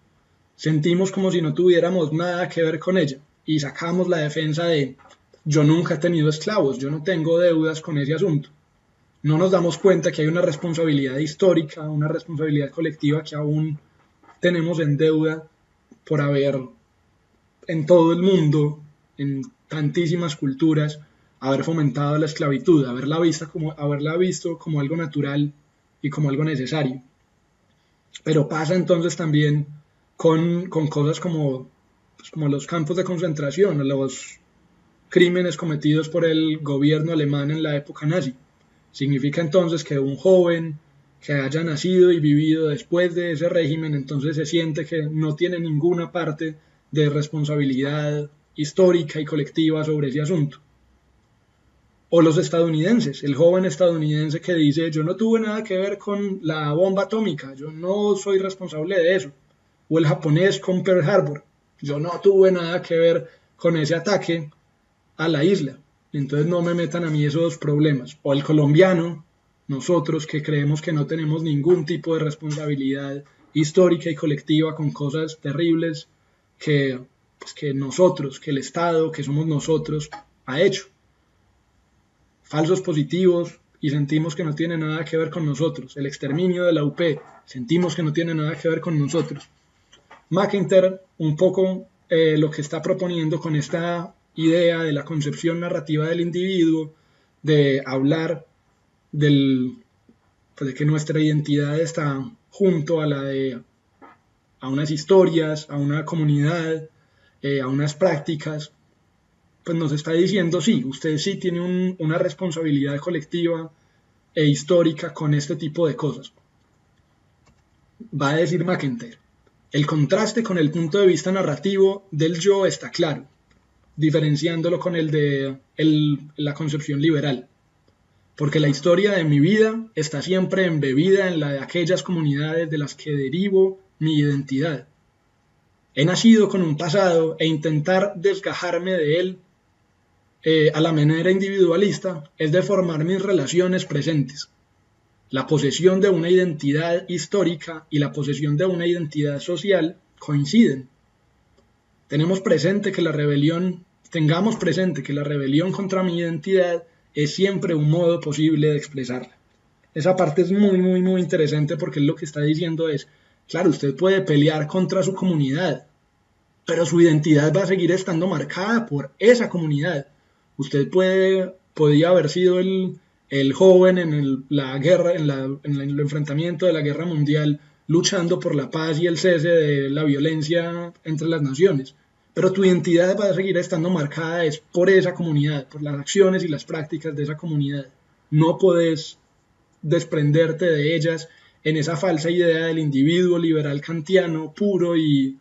sentimos como si no tuviéramos nada que ver con ella y sacamos la defensa de yo nunca he tenido esclavos, yo no tengo deudas con ese asunto. No nos damos cuenta que hay una responsabilidad histórica, una responsabilidad colectiva que aún tenemos en deuda por haber en todo el mundo, en tantísimas culturas, haber fomentado la esclavitud, haberla visto como algo natural y como algo necesario. Pero pasa entonces también con cosas como los campos de concentración, los crímenes cometidos por el gobierno alemán en la época nazi. Significa entonces que un joven que haya nacido y vivido después de ese régimen, entonces se siente que no tiene ninguna parte de responsabilidad histórica y colectiva sobre ese asunto. O los estadounidenses, el joven estadounidense que dice yo no tuve nada que ver con la bomba atómica, yo no soy responsable de eso. O el japonés con Pearl Harbor, yo no tuve nada que ver con ese ataque a la isla, entonces no me metan a mí esos problemas. O el colombiano, nosotros que creemos que no tenemos ningún tipo de responsabilidad histórica y colectiva con cosas terribles que nosotros, que el Estado, que somos nosotros, ha hecho. Falsos positivos y sentimos que no tiene nada que ver con nosotros. El exterminio de la UP, sentimos que no tiene nada que ver con nosotros. McIntyre, un poco lo que está proponiendo con esta idea de la concepción narrativa del individuo, de hablar de que nuestra identidad está junto a a unas historias, a una comunidad, a unas prácticas, pues nos está diciendo, sí, usted sí tiene una responsabilidad colectiva e histórica con este tipo de cosas. Va a decir McIntyre, el contraste con el punto de vista narrativo del yo está claro, diferenciándolo con el de la concepción liberal. Porque la historia de mi vida está siempre embebida en la de aquellas comunidades de las que derivo mi identidad. He nacido con un pasado e intentar desgajarme de él a la manera individualista es deformar mis relaciones presentes. La posesión de una identidad histórica y la posesión de una identidad social coinciden. tengamos presente que la rebelión contra mi identidad es siempre un modo posible de expresarla. Esa parte es muy, muy, muy interesante porque lo que está diciendo es, claro, usted puede pelear contra su comunidad, pero su identidad va a seguir estando marcada por esa comunidad. Usted podía haber sido el joven en la guerra, en el enfrentamiento de la guerra mundial, luchando por la paz y el cese de la violencia entre las naciones. Pero tu identidad va a seguir estando marcada es por esa comunidad, por las acciones y las prácticas de esa comunidad. No podés desprenderte de ellas en esa falsa idea del individuo liberal kantiano, puro y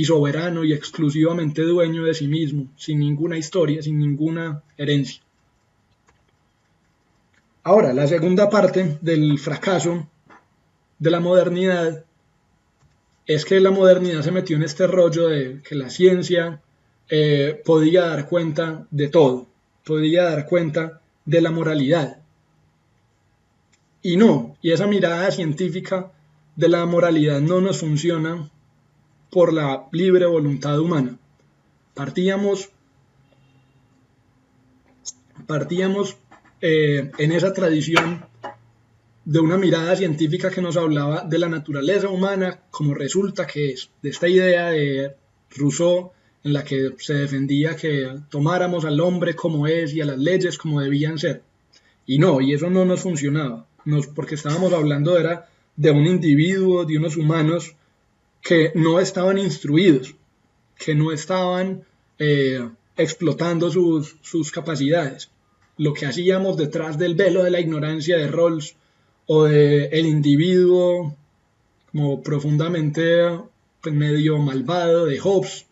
soberano y exclusivamente dueño de sí mismo, sin ninguna historia, sin ninguna herencia. Ahora, la segunda parte del fracaso de la modernidad es que la modernidad se metió en este rollo de que la ciencia podía dar cuenta de todo, podía dar cuenta de la moralidad. Y no, y esa mirada científica de la moralidad no nos funciona por la libre voluntad humana. Partíamos en esa tradición de una mirada científica que nos hablaba de la naturaleza humana como resulta que es, de esta idea de Rousseau en la que se defendía que tomáramos al hombre como es y a las leyes como debían ser. Y no, y eso no nos funcionaba, porque estábamos hablando de un individuo, de unos humanos que no estaban instruidos, que no estaban explotando sus capacidades. Lo que hacíamos detrás del velo de la ignorancia de Rawls o del individuo como profundamente pues, medio malvado de Hobbes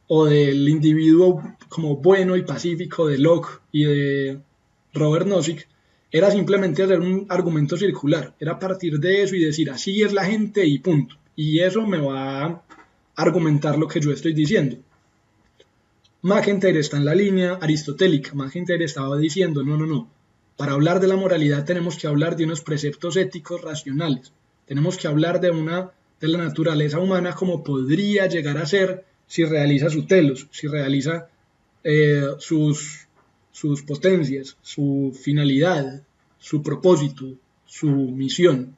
o del individuo como bueno y pacífico de Locke y de Robert Nozick, era simplemente hacer un argumento circular, era partir de eso y decir así es la gente y punto. Y eso me va a argumentar lo que yo estoy diciendo. MacIntyre está en la línea aristotélica. MacIntyre estaba diciendo, no. Para hablar de la moralidad tenemos que hablar de unos preceptos éticos racionales. Tenemos que hablar de la naturaleza humana como podría llegar a ser si realiza su telos, si realiza sus potencias, su finalidad, su propósito, su misión.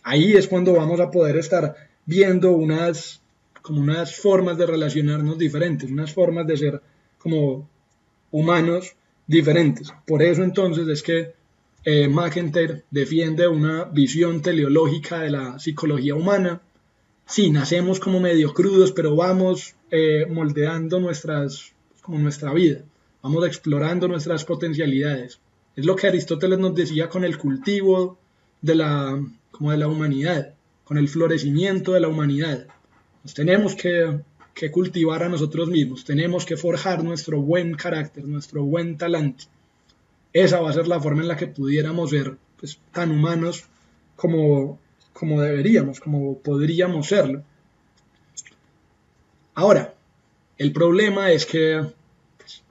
Ahí es cuando vamos a poder estar viendo unas formas de relacionarnos diferentes, unas formas de ser como humanos diferentes. Por eso entonces es que MacIntyre defiende una visión teleológica de la psicología humana. Sí, nacemos como medio crudos, pero vamos moldeando nuestra vida, vamos explorando nuestras potencialidades. Es lo que Aristóteles nos decía con el cultivo de la humanidad, con el florecimiento de la humanidad. Nos tenemos que cultivar a nosotros mismos, tenemos que forjar nuestro buen carácter, nuestro buen talante. Esa va a ser la forma en la que pudiéramos ser pues, tan humanos como deberíamos, como podríamos serlo. Ahora, el problema es que pues,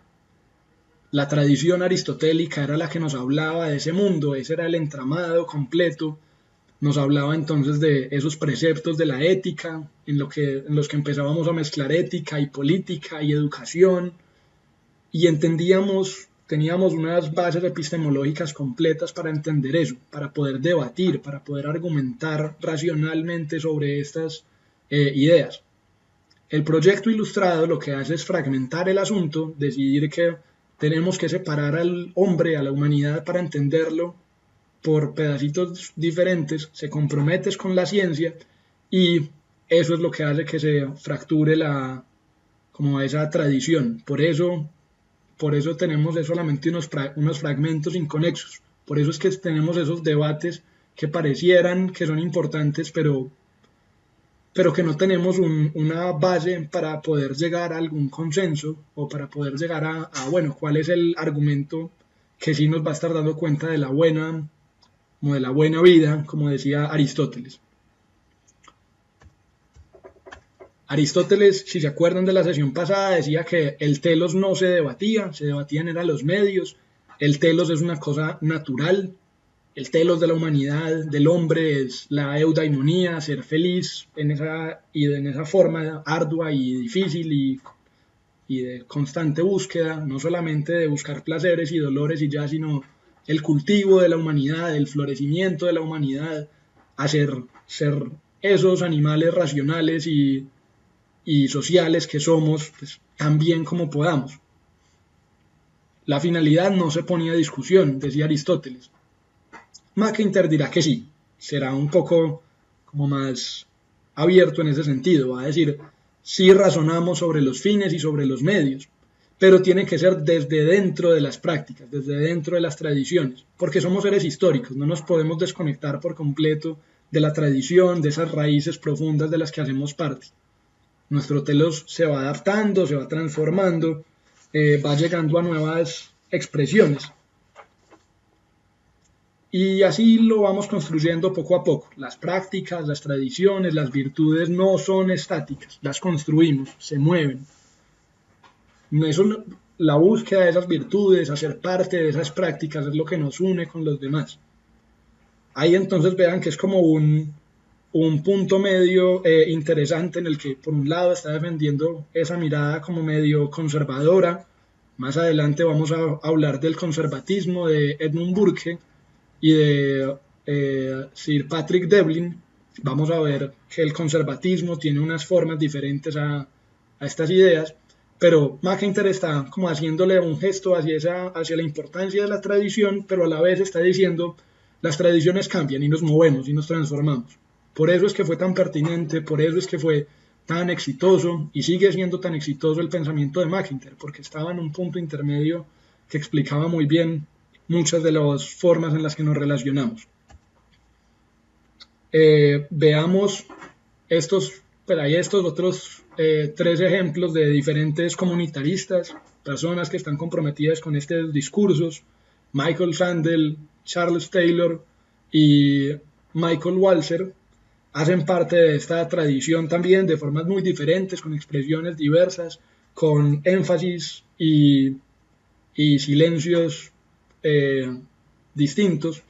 la tradición aristotélica era la que nos hablaba de ese mundo, ese era el entramado completo. Nos hablaba entonces de esos preceptos de la ética, en los que empezábamos a mezclar ética y política y educación, y teníamos unas bases epistemológicas completas para entender eso, para poder debatir, para poder argumentar racionalmente sobre estas ideas. El proyecto ilustrado lo que hace es fragmentar el asunto, decidir que tenemos que separar al hombre, a la humanidad, para entenderlo por pedacitos diferentes, se compromete con la ciencia y eso es lo que hace que se fracture esa tradición. Por eso tenemos solamente unos fragmentos inconexos. Por eso es que tenemos esos debates que parecieran que son importantes, pero que no tenemos una base para poder llegar a algún consenso o para poder llegar cuál es el argumento que sí nos va a estar dando cuenta de la buena vida, como decía Aristóteles. Aristóteles, si se acuerdan de la sesión pasada, decía que el telos no se debatían eran los medios. El telos es una cosa natural, el telos de la humanidad, del hombre, es la eudaimonía, ser feliz en esa forma ardua y difícil y de constante búsqueda, no solamente de buscar placeres y dolores y ya, sino el cultivo de la humanidad, el florecimiento de la humanidad, hacer ser esos animales racionales y sociales que somos, pues, tan bien como podamos. La finalidad no se ponía a discusión, decía Aristóteles. McIntyre dirá que sí, será un poco como más abierto en ese sentido, va a decir, sí razonamos sobre los fines y sobre los medios, pero tiene que ser desde dentro de las prácticas, desde dentro de las tradiciones, porque somos seres históricos, no nos podemos desconectar por completo de la tradición, de esas raíces profundas de las que hacemos parte. Nuestro telos se va adaptando, se va transformando, va llegando a nuevas expresiones. Y así lo vamos construyendo poco a poco. Las prácticas, las tradiciones, las virtudes no son estáticas, las construimos, se mueven. Eso, la búsqueda de esas virtudes, hacer parte de esas prácticas es lo que nos une con los demás. Ahí entonces vean que es como un punto medio interesante en el que por un lado está defendiendo esa mirada como medio conservadora. Más adelante vamos a hablar del conservatismo de Edmund Burke y de Sir Patrick Devlin. Vamos a ver que el conservatismo tiene unas formas diferentes a estas ideas, pero McIntyre está como haciéndole un gesto hacia la importancia de la tradición, pero a la vez está diciendo las tradiciones cambian y nos movemos y nos transformamos. Por eso es que fue tan pertinente, por eso es que fue tan exitoso y sigue siendo tan exitoso el pensamiento de McIntyre, porque estaba en un punto intermedio que explicaba muy bien muchas de las formas en las que nos relacionamos. Veamos estos otros 3 ejemplos de diferentes comunitaristas, personas que están comprometidas con estos discursos: Michael Sandel, Charles Taylor y Michael Walzer. Hacen parte de esta tradición también de formas muy diferentes, con expresiones diversas, con énfasis y silencios distintos,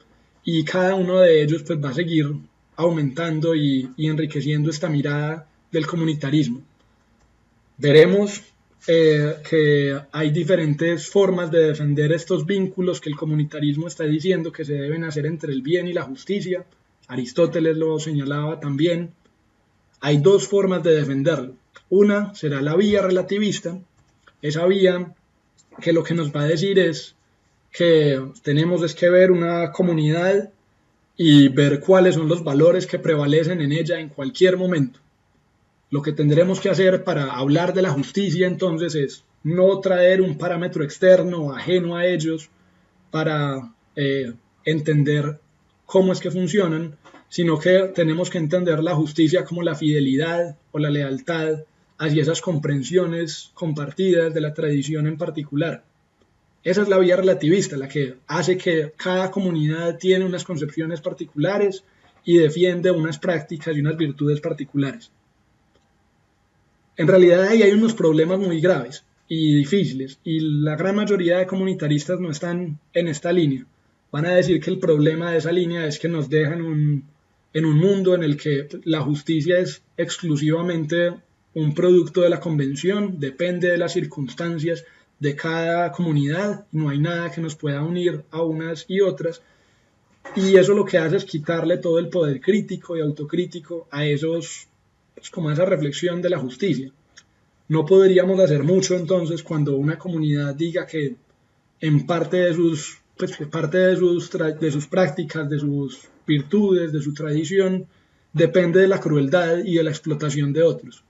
y cada uno de ellos pues va a seguir aumentando y enriqueciendo esta mirada del comunitarismo. Veremos que hay diferentes formas de defender estos vínculos que el comunitarismo está diciendo que se deben hacer entre el bien y la justicia. Aristóteles lo señalaba también. Hay 2 formas de defenderlo. Una será la vía relativista, esa vía que lo que nos va a decir es que tenemos que ver una comunidad y ver cuáles son los valores que prevalecen en ella en cualquier momento. Lo que tendremos que hacer para hablar de la justicia entonces es no traer un parámetro externo ajeno a ellos para entender cómo es que funcionan, sino que tenemos que entender la justicia como la fidelidad o la lealtad hacia esas comprensiones compartidas de la tradición en particular. Esa es la vía relativista, la que hace que cada comunidad tiene unas concepciones particulares y defiende unas prácticas y unas virtudes particulares. En realidad ahí hay unos problemas muy graves y difíciles, y la gran mayoría de comunitaristas no están en esta línea. Van a decir que el problema de esa línea es que nos dejan en un mundo en el que la justicia es exclusivamente un producto de la convención, depende de las circunstancias de cada comunidad, no hay nada que nos pueda unir a unas y otras, y eso lo que hace es quitarle todo el poder crítico y autocrítico a como a esa reflexión de la justicia. No podríamos hacer mucho entonces cuando una comunidad diga que en parte de sus prácticas, de sus virtudes, de su tradición, depende de la crueldad y de la explotación de otros.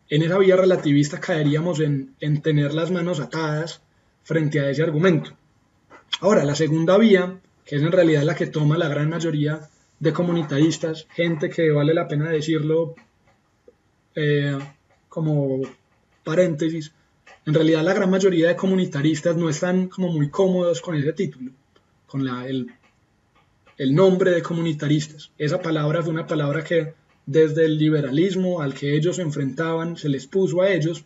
En esa vía relativista caeríamos en tener las manos atadas frente a ese argumento. Ahora, la segunda vía, que es en realidad la que toma la gran mayoría de comunitaristas, gente que vale la pena decirlo como paréntesis, en realidad la gran mayoría de comunitaristas no están como muy cómodos con ese título, con el nombre de comunitaristas. Esa palabra fue una palabra que desde el liberalismo al que ellos se enfrentaban se les puso a ellos,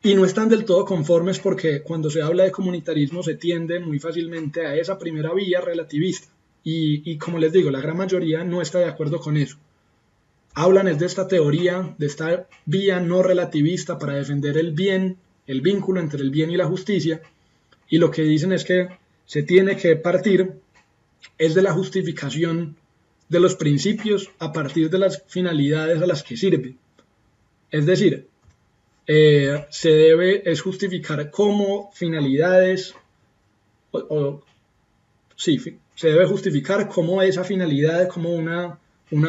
y no están del todo conformes porque cuando se habla de comunitarismo se tiende muy fácilmente a esa primera vía relativista, y como les digo, la gran mayoría no está de acuerdo con eso. Hablan es de esta teoría, de esta vía no relativista para defender el bien, el vínculo entre el bien y la justicia, y lo que dicen es que se tiene que partir es de la justificación de los principios a partir de las finalidades a las que sirve. Es decir, se debe es justificar como finalidades, sí, se debe justificar cómo esa finalidad, como una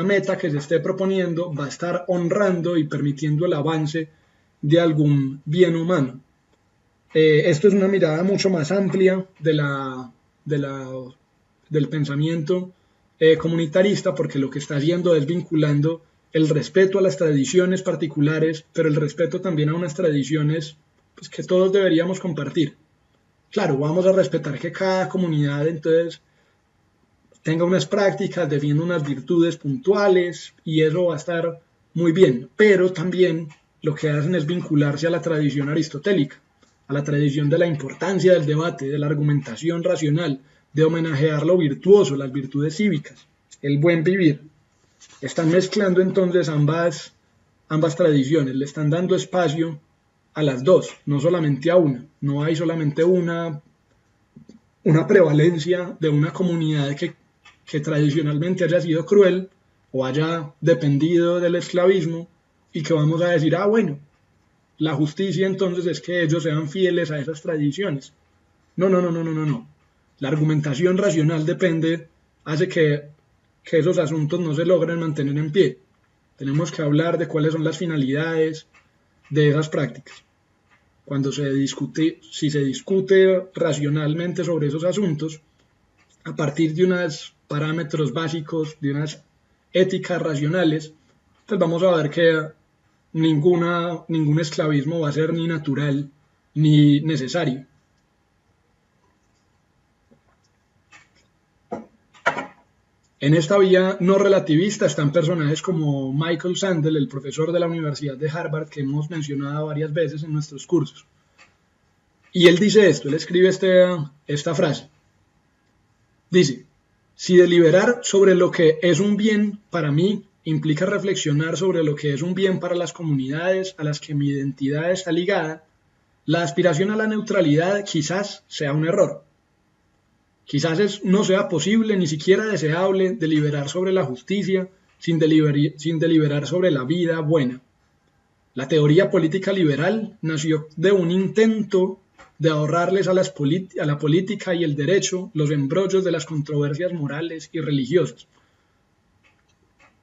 meta que se esté proponiendo, va a estar honrando y permitiendo el avance de algún bien humano. Esto es una mirada mucho más amplia del pensamiento comunitarista, porque lo que está haciendo es vinculando el respeto a las tradiciones particulares, pero el respeto también a unas tradiciones pues, que todos deberíamos compartir. Claro, vamos a respetar que cada comunidad entonces tenga unas prácticas, defienda unas virtudes puntuales y eso va a estar muy bien, pero también lo que hacen es vincularse a la tradición aristotélica, a la tradición de la importancia del debate, de la argumentación racional, de homenajear lo virtuoso, las virtudes cívicas, el buen vivir. Están mezclando entonces ambas tradiciones, le están dando espacio a las dos, no solamente a una. No hay solamente una prevalencia de una comunidad que tradicionalmente haya sido cruel o haya dependido del esclavismo y que vamos a decir, bueno, la justicia entonces es que ellos sean fieles a esas tradiciones. No. La argumentación racional hace que esos asuntos no se logren mantener en pie. Tenemos que hablar de cuáles son las finalidades de esas prácticas. Si se discute racionalmente sobre esos asuntos, a partir de unos parámetros básicos, de unas éticas racionales, pues vamos a ver que ningún esclavismo va a ser ni natural ni necesario. En esta vía no relativista están personajes como Michael Sandel, el profesor de la Universidad de Harvard, que hemos mencionado varias veces en nuestros cursos. Y él dice esto, él escribe esta frase. Dice, si deliberar sobre lo que es un bien para mí implica reflexionar sobre lo que es un bien para las comunidades a las que mi identidad está ligada, la aspiración a la neutralidad quizás sea un error. Quizás no sea posible, ni siquiera deseable, deliberar sobre la justicia sin deliberar sobre la vida buena. La teoría política liberal nació de un intento de ahorrarles a la política y el derecho los embrollos de las controversias morales y religiosas.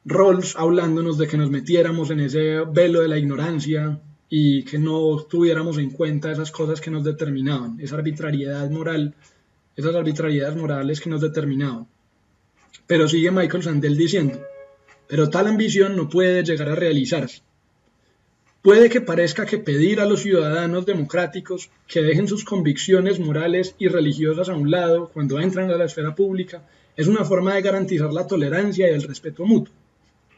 Rawls hablándonos de que nos metiéramos en ese velo de la ignorancia y que no tuviéramos en cuenta esas cosas que nos determinaban, esa arbitrariedad moral, esas arbitrariedades morales que nos determinaban. Pero sigue Michael Sandel diciendo, pero tal ambición no puede llegar a realizarse. Puede que parezca que pedir a los ciudadanos democráticos que dejen sus convicciones morales y religiosas a un lado cuando entran a la esfera pública es una forma de garantizar la tolerancia y el respeto mutuo.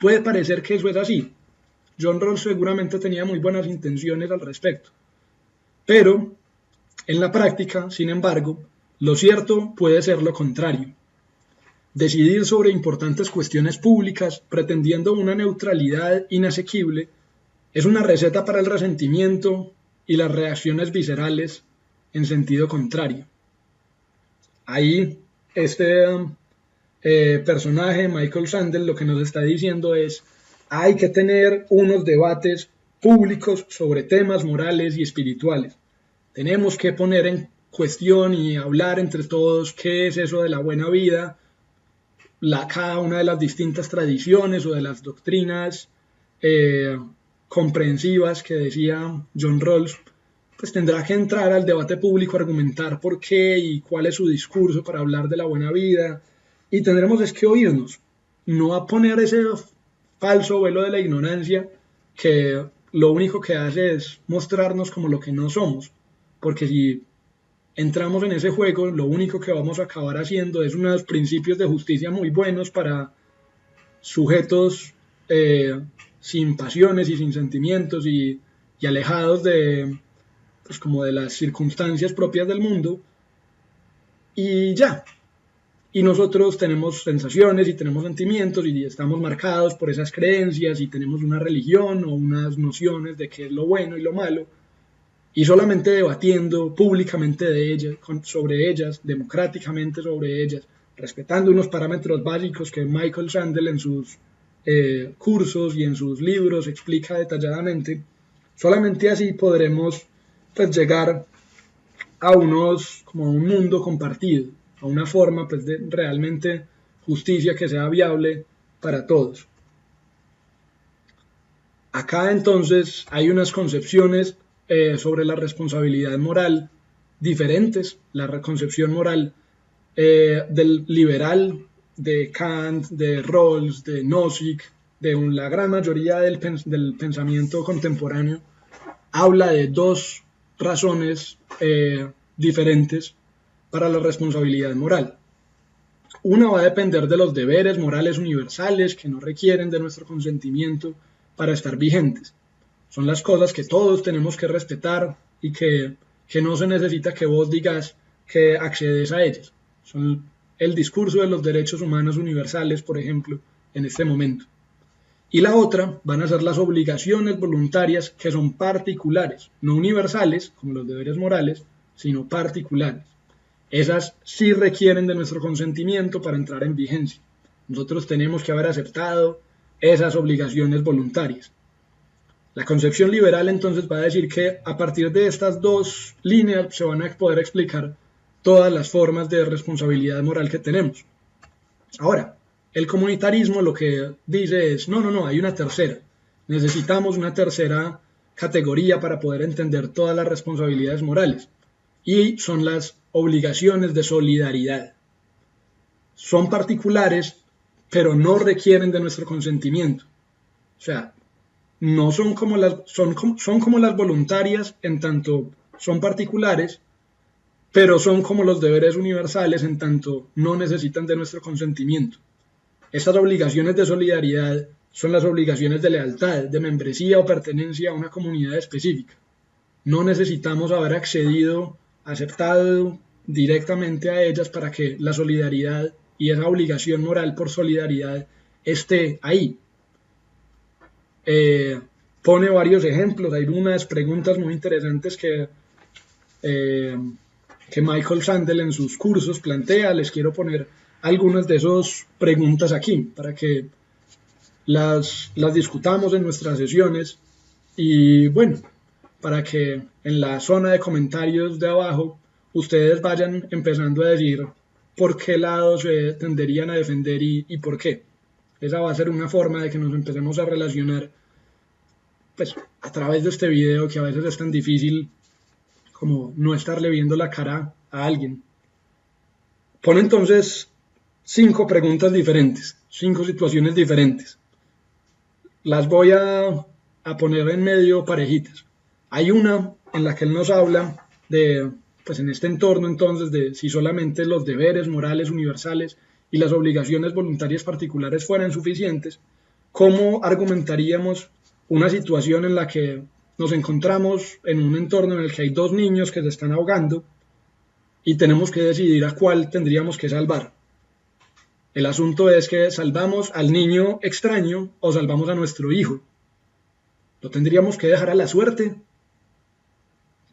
Puede parecer que eso es así. John Rawls seguramente tenía muy buenas intenciones al respecto. Pero, en la práctica, sin embargo, lo cierto puede ser lo contrario. Decidir sobre importantes cuestiones públicas pretendiendo una neutralidad inasequible es una receta para el resentimiento y las reacciones viscerales en sentido contrario. Ahí este personaje, Michael Sandel, lo que nos está diciendo es hay que tener unos debates públicos sobre temas morales y espirituales. Tenemos que poner en cuestión y hablar entre todos qué es eso de la buena vida, cada una de las distintas tradiciones o de las doctrinas comprensivas que decía John Rawls, pues tendrá que entrar al debate público, argumentar por qué y cuál es su discurso para hablar de la buena vida, y tendremos es que oírnos, no a poner ese falso velo de la ignorancia que lo único que hace es mostrarnos como lo que no somos, porque si entramos en ese juego, lo único que vamos a acabar haciendo es unos principios de justicia muy buenos para sujetos sin pasiones y sin sentimientos y alejados pues como de las circunstancias propias del mundo, y ya. y nosotros tenemos sensaciones y tenemos sentimientos y estamos marcados por esas creencias y tenemos una religión o unas nociones de qué es lo bueno y lo malo, y solamente debatiendo públicamente de ellas, sobre ellas, democráticamente sobre ellas, respetando unos parámetros básicos que Michael Sandel en sus cursos y en sus libros explica detalladamente, solamente así podremos pues, llegar a como un mundo compartido, a una forma pues, de realmente justicia que sea viable para todos. Acá entonces hay unas concepciones sobre la responsabilidad moral diferentes. La concepción moral del liberal, de Kant, de Rawls, de Nozick, de la gran mayoría del pensamiento contemporáneo, habla de dos razones diferentes para la responsabilidad moral. Una va a depender de los deberes morales universales que no requieren de nuestro consentimiento para estar vigentes. Son las cosas que todos tenemos que respetar y que no se necesita que vos digas que accedes a ellas. Son el discurso de los derechos humanos universales, por ejemplo, en este momento. Y la otra van a ser las obligaciones voluntarias que son particulares, no universales, como los deberes morales, sino particulares. Esas sí requieren de nuestro consentimiento para entrar en vigencia. Nosotros tenemos que haber aceptado esas obligaciones voluntarias. La concepción liberal entonces va a decir que a partir de estas dos líneas se van a poder explicar todas las formas de responsabilidad moral que tenemos. Ahora, el comunitarismo lo que dice es, no, hay una tercera. Necesitamos una tercera categoría para poder entender todas las responsabilidades morales. Y son las obligaciones de solidaridad. Son particulares, pero no requieren de nuestro consentimiento. O sea, no son como las voluntarias en tanto son particulares, pero son como los deberes universales en tanto no necesitan de nuestro consentimiento. Estas obligaciones de solidaridad son las obligaciones de lealtad, de membresía o pertenencia a una comunidad específica. No necesitamos haber aceptado directamente a ellas para que la solidaridad y esa obligación moral por solidaridad esté ahí. Pone varios ejemplos, hay unas preguntas muy interesantes que Michael Sandel en sus cursos plantea. Les quiero poner algunas de esas preguntas aquí para que las discutamos en nuestras sesiones y bueno, para que en la zona de comentarios de abajo ustedes vayan empezando a decir por qué lado se tenderían a defender y por qué. Esa va a ser una forma de que nos empecemos a relacionar pues, a través de este video que a veces es tan difícil como no estarle viendo la cara a alguien. Pone entonces 5 preguntas diferentes, 5 situaciones diferentes. Las voy a poner en medio parejitas. Hay una en la que él nos habla de, pues en este entorno entonces, de si solamente los deberes morales universales y las obligaciones voluntarias particulares fueran suficientes, ¿cómo argumentaríamos una situación en la que nos encontramos en un entorno en el que hay 2 niños que se están ahogando y tenemos que decidir a cuál tendríamos que salvar? El asunto es que salvamos al niño extraño o salvamos a nuestro hijo. ¿Lo tendríamos que dejar a la suerte?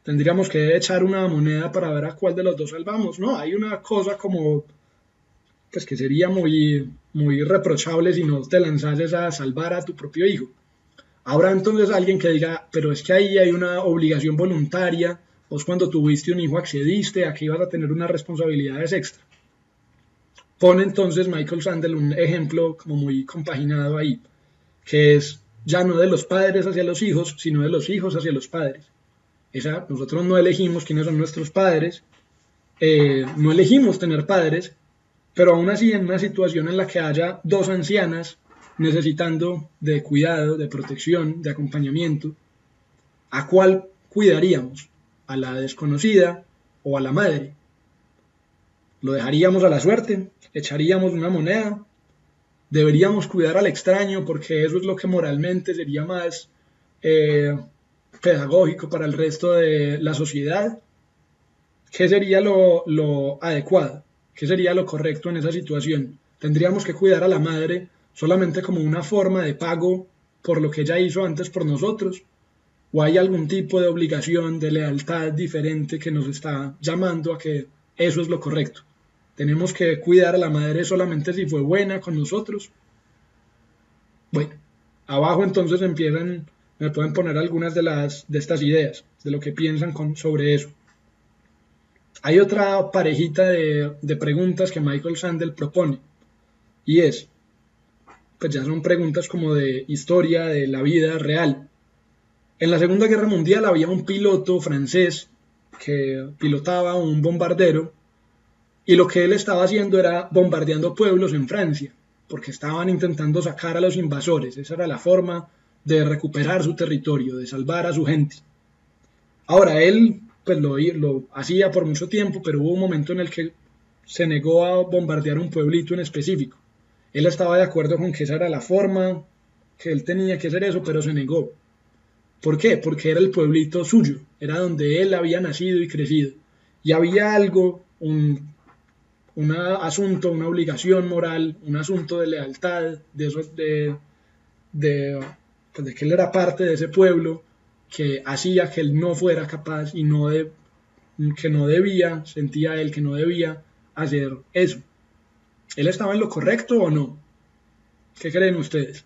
¿Tendríamos que echar una moneda para ver a cuál de los dos salvamos? No, hay una cosa como pues que sería muy, muy reprochable si no te lanzases a salvar a tu propio hijo. Habrá entonces alguien que diga, pero es que ahí hay una obligación voluntaria, vos cuando tuviste un hijo accediste a que ibas a tener unas responsabilidades extra. Pone entonces Michael Sandel un ejemplo como muy compaginado ahí, que es ya no de los padres hacia los hijos, sino de los hijos hacia los padres. Nosotros no elegimos quiénes son nuestros padres, no elegimos tener padres, pero aún así en una situación en la que haya 2 ancianas necesitando de cuidado, de protección, de acompañamiento, ¿a cuál cuidaríamos? ¿A la desconocida o a la madre? ¿Lo dejaríamos a la suerte? ¿Echaríamos una moneda? ¿Deberíamos cuidar al extraño porque eso es lo que moralmente sería más pedagógico para el resto de la sociedad? ¿Qué sería lo adecuado? ¿Qué sería lo correcto en esa situación? ¿Tendríamos que cuidar a la madre solamente como una forma de pago por lo que ella hizo antes por nosotros? ¿O hay algún tipo de obligación, de lealtad diferente que nos está llamando a que eso es lo correcto? ¿Tenemos que cuidar a la madre solamente si fue buena con nosotros? Bueno, abajo entonces me pueden poner algunas de estas ideas, de lo que piensan sobre eso. Hay otra parejita de preguntas que Michael Sandel propone, y pues ya son preguntas como de historia, de la vida real. En la Segunda Guerra Mundial había un piloto francés que pilotaba un bombardero, y lo que él estaba haciendo era bombardeando pueblos en Francia, porque estaban intentando sacar a los invasores. Esa era la forma de recuperar su territorio, de salvar a su gente. Ahora, él pues lo hacía por mucho tiempo, pero hubo un momento en el que se negó a bombardear un pueblito en específico. Él estaba de acuerdo con que esa era la forma, que él tenía que hacer eso, pero se negó. ¿Por qué? Porque era el pueblito suyo, era donde él había nacido y crecido. Y había algo, un asunto, una obligación moral, un asunto de lealtad, pues de que él era parte de ese pueblo, que hacía que él no fuera capaz y que no debía, sentía él que no debía hacer eso. ¿Él estaba en lo correcto o no? ¿Qué creen ustedes?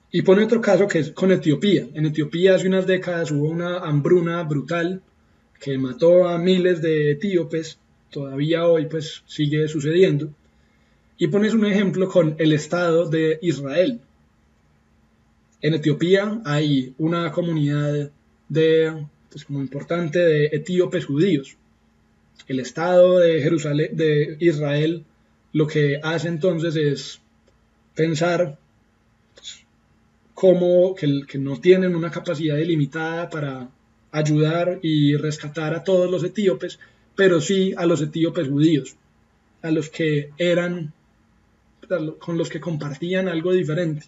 Y pone otro caso que es con Etiopía. En Etiopía hace unas décadas hubo una hambruna brutal que mató a miles de etíopes, todavía hoy pues sigue sucediendo. Y pones un ejemplo con el Estado de Israel. En Etiopía hay una comunidad pues como importante de etíopes judíos. El Estado de Jerusalén, de Israel, lo que hace entonces es pensar pues, que no tienen una capacidad ilimitada para ayudar y rescatar a todos los etíopes, pero sí a los etíopes judíos, a los que con los que compartían algo diferente.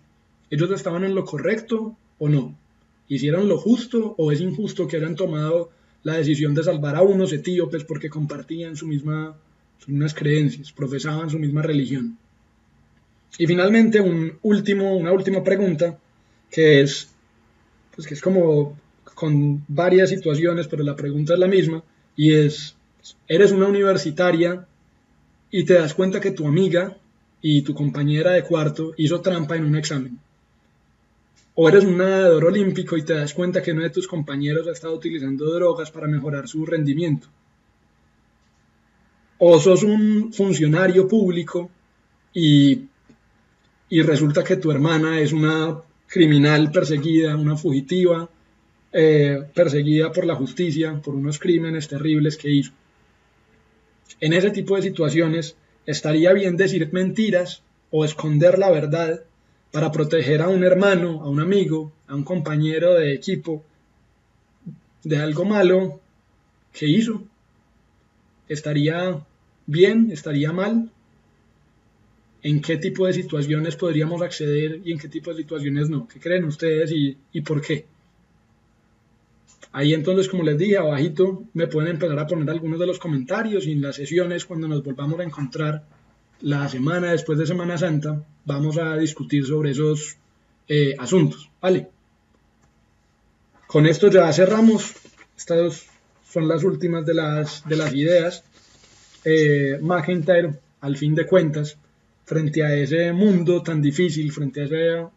¿Ellos estaban en lo correcto o no? ¿Hicieron lo justo o es injusto que hayan tomado la decisión de salvar a unos etíopes porque compartían sus mismas creencias, profesaban su misma religión? Y finalmente una última pregunta que es como con varias situaciones, pero la pregunta es la misma, y eres una universitaria y te das cuenta que tu amiga y tu compañera de cuarto hizo trampa en un examen. O eres un nadador olímpico y te das cuenta que uno de tus compañeros ha estado utilizando drogas para mejorar su rendimiento. O sos un funcionario público y resulta que tu hermana es una criminal perseguida, una fugitiva, perseguida por la justicia por unos crímenes terribles que hizo. En ese tipo de situaciones, ¿estaría bien decir mentiras o esconder la verdad para proteger a un hermano, a un amigo, a un compañero de equipo de algo malo que hizo? ¿Estaría bien? ¿Estaría mal? ¿En qué tipo de situaciones podríamos acceder y en qué tipo de situaciones no? ¿Qué creen ustedes y por qué? Ahí entonces, como les dije, abajito me pueden empezar a poner algunos de los comentarios y en las sesiones cuando nos volvamos a encontrar la semana después de Semana Santa vamos a discutir sobre esos asuntos, ¿vale? Con esto ya cerramos. Estas son las últimas de las ideas. McIntyre, al fin de cuentas, frente a ese mundo tan difícil, frente a ese...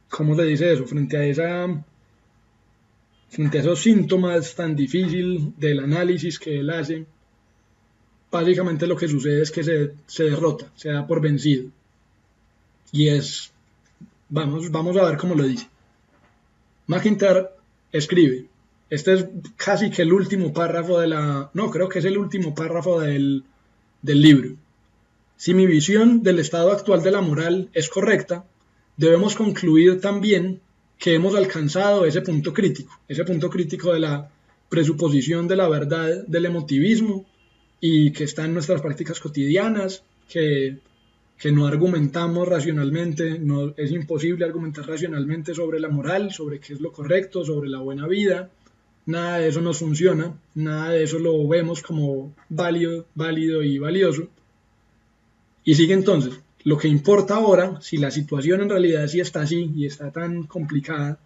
¿cómo se dice eso? Frente a esos síntomas tan difíciles del análisis que él hace, básicamente lo que sucede es que se derrota, se da por vencido. Y vamos a ver cómo lo dice. McIntyre escribe, este es casi que el último párrafo creo que es el último párrafo del libro. Si mi visión del estado actual de la moral es correcta, debemos concluir también que hemos alcanzado ese punto crítico de la presuposición de la verdad del emotivismo y que está en nuestras prácticas cotidianas, que no argumentamos racionalmente, no es imposible argumentar racionalmente sobre la moral, sobre qué es lo correcto, sobre la buena vida, nada de eso nos funciona, nada de eso lo vemos como válido y valioso. Y sigue entonces, lo que importa ahora, si la situación en realidad sí está así y está tan complicada,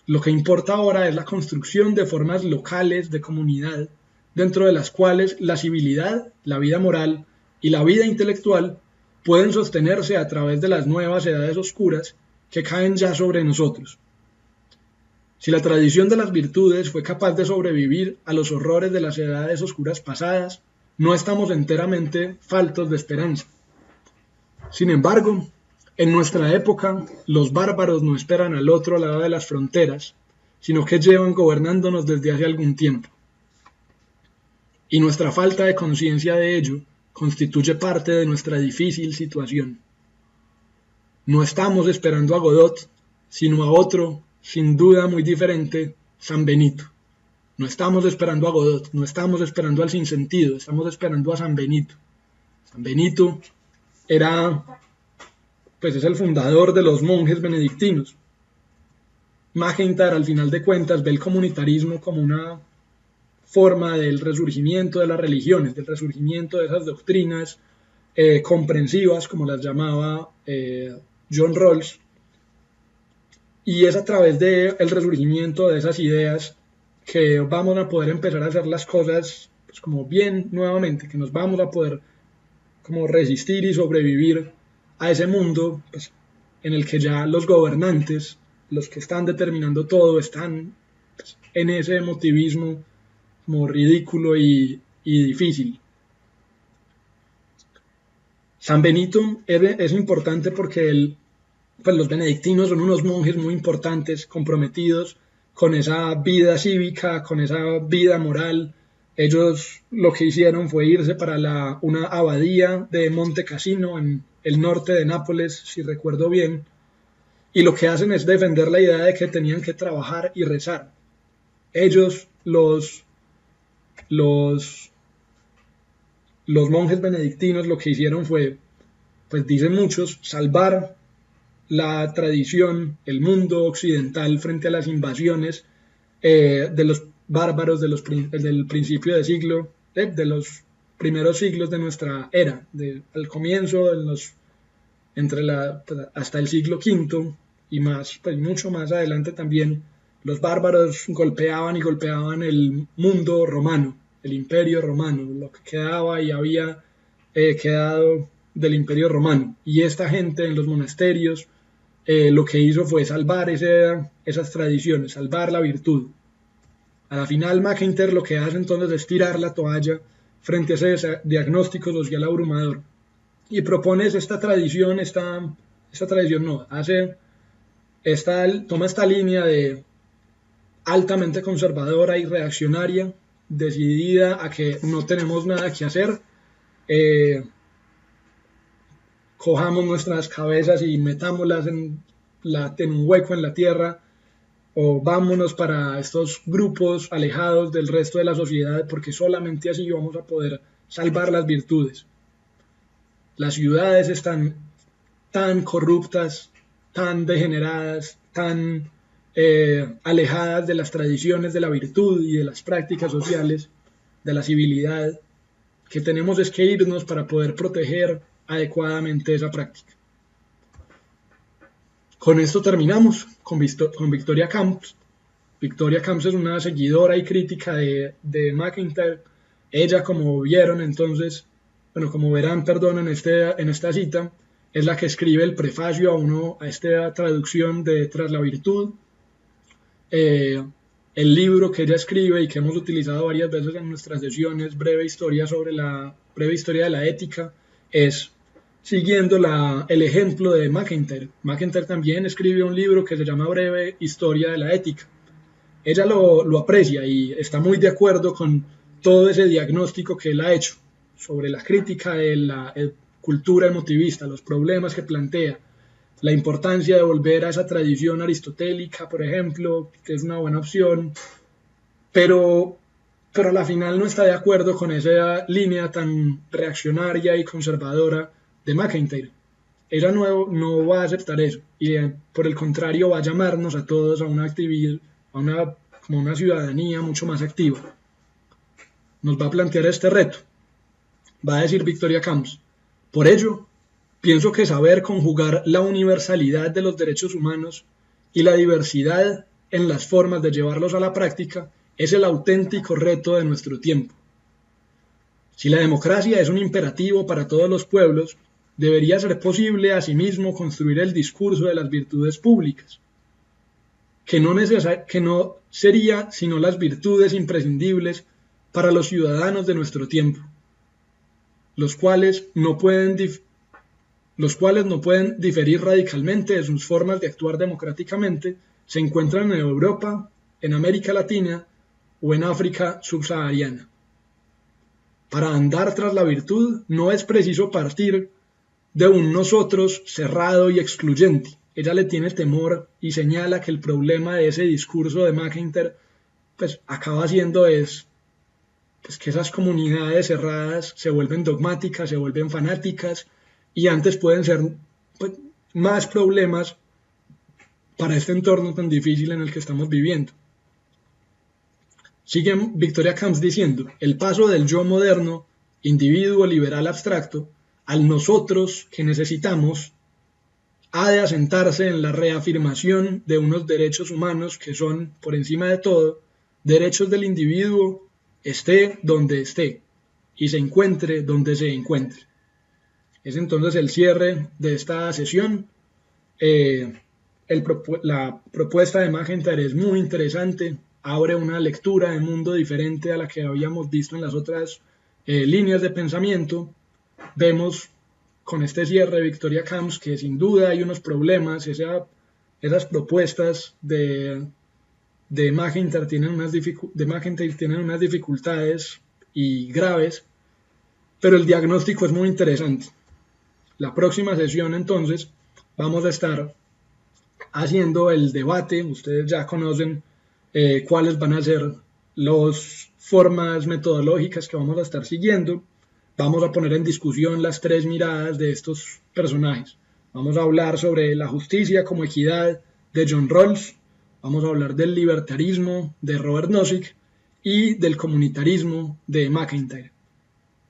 lo que importa ahora es la construcción de formas locales de comunidad, dentro de las cuales la civilidad, la vida moral y la vida intelectual pueden sostenerse a través de las nuevas edades oscuras que caen ya sobre nosotros. Si la tradición de las virtudes fue capaz de sobrevivir a los horrores de las edades oscuras pasadas, no estamos enteramente faltos de esperanza. Sin embargo, en nuestra época, los bárbaros no esperan al otro lado de las fronteras, sino que llevan gobernándonos desde hace algún tiempo. Y nuestra falta de conciencia de ello constituye parte de nuestra difícil situación. No estamos esperando a Godot, sino a otro, sin duda muy diferente, San Benito. No estamos esperando a Godot, no estamos esperando al sinsentido, estamos esperando a San Benito. San Benito es el fundador de los monjes benedictinos. MacIntyre, al final de cuentas, ve el comunitarismo como una forma del resurgimiento de las religiones, del resurgimiento de esas doctrinas comprensivas, como las llamaba John Rawls, y es a través del resurgimiento de esas ideas que vamos a poder empezar a hacer las cosas pues, como bien nuevamente, que nos vamos a poder como resistir y sobrevivir a ese mundo pues, en el que ya los gobernantes, los que están determinando todo, están pues, en ese emotivismo como ridículo y difícil. San Benito es importante porque los benedictinos son unos monjes muy importantes, comprometidos con esa vida cívica, con esa vida moral. Ellos lo que hicieron fue irse para una abadía de Monte Cassino en el norte de Nápoles, si recuerdo bien, y lo que hacen es defender la idea de que tenían que trabajar y rezar. Ellos, los monjes benedictinos, lo que hicieron fue, pues dicen muchos, salvar la tradición, el mundo occidental frente a las invasiones de los bárbaros del principio de siglo, de los primeros siglos de nuestra era, al comienzo, hasta el siglo V y más, pues mucho más adelante también, los bárbaros golpeaban el mundo romano, el imperio romano, lo que quedaba y había quedado del imperio romano. Y esta gente en los monasterios lo que hizo fue salvar esas tradiciones, salvar la virtud. A la final MacIntyre lo que hace entonces es tirar la toalla frente a ese diagnóstico social abrumador y propone toma esta línea de altamente conservadora y reaccionaria, decidida a que no tenemos nada que hacer, cojamos nuestras cabezas y metámoslas en un hueco en la tierra, o vámonos para estos grupos alejados del resto de la sociedad, porque solamente así vamos a poder salvar las virtudes. Las ciudades están tan corruptas, tan degeneradas, tan alejadas de las tradiciones de la virtud y de las prácticas sociales, de la civilidad, que tenemos es que irnos para poder proteger adecuadamente esa práctica. Con esto terminamos con Victoria Camps. Victoria Camps es una seguidora y crítica de MacIntyre. Ella, como verán, en esta cita, es la que escribe el prefacio a esta traducción de Tras la Virtud. El libro que ella escribe y que hemos utilizado varias veces en nuestras sesiones, Breve Historia de la Ética, es siguiendo el ejemplo de MacIntyre. MacIntyre también escribe un libro que se llama Breve Historia de la Ética. Ella lo aprecia y está muy de acuerdo con todo ese diagnóstico que él ha hecho sobre la crítica de la cultura emotivista, los problemas que plantea, la importancia de volver a esa tradición aristotélica, por ejemplo, que es una buena opción, pero a la final no está de acuerdo con esa línea tan reaccionaria y conservadora de MacIntyre. Ella no va a aceptar eso y por el contrario va a llamarnos a todos a una como una ciudadanía mucho más activa. Nos va a plantear este reto. Va a decir Victoria Camps. Por ello, pienso que saber conjugar la universalidad de los derechos humanos y la diversidad en las formas de llevarlos a la práctica es el auténtico reto de nuestro tiempo. Si la democracia es un imperativo para todos los pueblos, debería ser posible asimismo construir el discurso de las virtudes públicas, que no sería sino las virtudes imprescindibles para los ciudadanos de nuestro tiempo, los cuales no pueden diferir radicalmente de sus formas de actuar democráticamente, se encuentran en Europa, en América Latina o en África subsahariana. Para andar tras la virtud no es preciso partir de un nosotros cerrado y excluyente. Ella le tiene temor y señala que el problema de ese discurso de McIntyre pues acaba siendo que esas comunidades cerradas se vuelven dogmáticas, se vuelven fanáticas y antes pueden ser pues, más problemas para este entorno tan difícil en el que estamos viviendo. Sigue Victoria Camps diciendo, el paso del yo moderno, individuo liberal abstracto, al nosotros que necesitamos, ha de asentarse en la reafirmación de unos derechos humanos que son, por encima de todo, derechos del individuo, esté donde esté, y se encuentre donde se encuentre. Es entonces el cierre de esta sesión. La propuesta de McIntyre es muy interesante, abre una lectura de mundo diferente a la que habíamos visto en las otras líneas de pensamiento. Vemos con este cierre de Victoria Camps que sin duda hay unos problemas, esas propuestas de McIntyre tienen unas dificultades y graves, pero el diagnóstico es muy interesante. La próxima sesión entonces vamos a estar haciendo el debate, ustedes ya conocen cuáles van a ser las formas metodológicas que vamos a estar siguiendo. Vamos a poner en discusión las tres miradas de estos personajes. Vamos a hablar sobre la justicia como equidad de John Rawls, vamos a hablar del libertarismo de Robert Nozick y del comunitarismo de McIntyre.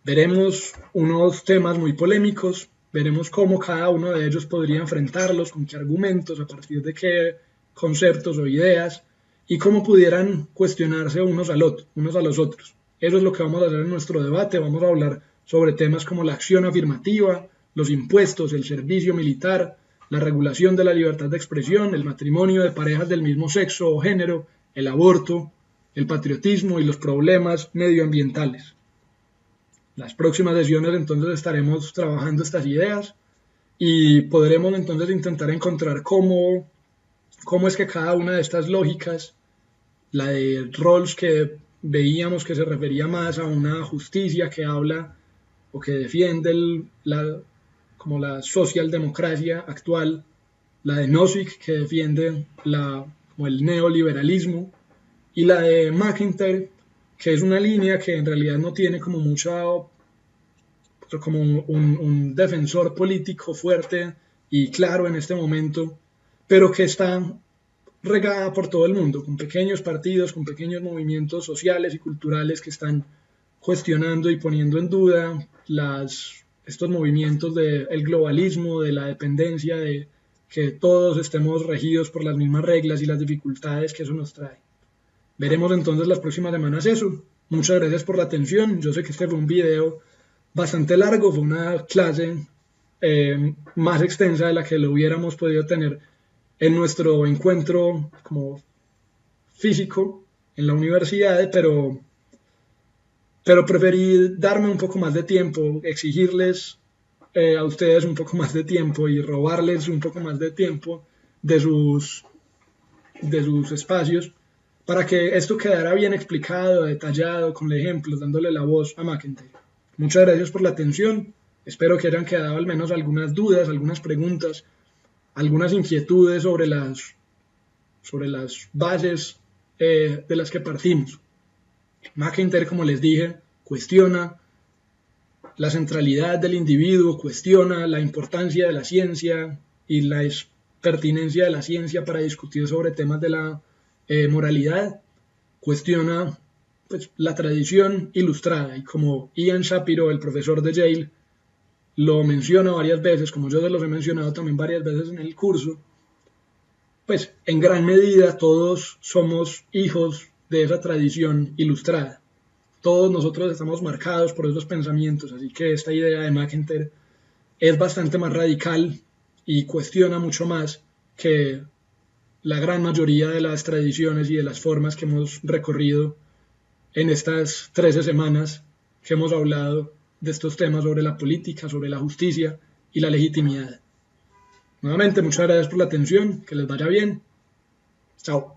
Veremos unos temas muy polémicos, veremos cómo cada uno de ellos podría enfrentarlos, con qué argumentos, a partir de qué conceptos o ideas, y cómo pudieran cuestionarse unos a los otros. Eso es lo que vamos a hacer en nuestro debate. Vamos a hablar sobre temas como la acción afirmativa, los impuestos, el servicio militar, la regulación de la libertad de expresión, el matrimonio de parejas del mismo sexo o género, el aborto, el patriotismo y los problemas medioambientales. Las próximas sesiones entonces estaremos trabajando estas ideas y podremos entonces intentar encontrar cómo es que cada una de estas lógicas, la de Rawls que veíamos que se refería más a una justicia que habla o que defiende como la socialdemocracia actual, la de Nozick que defiende como el neoliberalismo, y la de McIntyre que es una línea que en realidad no tiene como como un defensor político fuerte y claro en este momento, pero que está regada por todo el mundo, con pequeños partidos, con pequeños movimientos sociales y culturales que están cuestionando y poniendo en duda estos movimientos del globalismo, de la dependencia, de que todos estemos regidos por las mismas reglas y las dificultades que eso nos trae. Veremos entonces las próximas semanas eso. Muchas gracias por la atención. Yo sé que este fue un video bastante largo, fue una clase más extensa de la que lo hubiéramos podido tener en nuestro encuentro como físico en la universidad, pero preferí darme un poco más de tiempo, exigirles a ustedes un poco más de tiempo y robarles un poco más de tiempo de sus espacios para que esto quedara bien explicado, detallado, con ejemplos, dándole la voz a McIntyre. Muchas gracias por la atención, espero que hayan quedado al menos algunas dudas, algunas preguntas, algunas inquietudes sobre las bases de las que partimos. McIntyre, como les dije, cuestiona la centralidad del individuo, cuestiona la importancia de la ciencia y la pertinencia de la ciencia para discutir sobre temas de la moralidad, cuestiona pues, la tradición ilustrada, y como Ian Shapiro, el profesor de Yale, lo menciona varias veces, como yo se los he mencionado también varias veces en el curso, pues en gran medida todos somos hijos de esa tradición ilustrada. Todos nosotros estamos marcados por esos pensamientos, así que esta idea de McIntyre es bastante más radical y cuestiona mucho más que la gran mayoría de las tradiciones y de las formas que hemos recorrido en estas 13 semanas que hemos hablado de estos temas sobre la política, sobre la justicia y la legitimidad. Nuevamente, muchas gracias por la atención, que les vaya bien. Chao.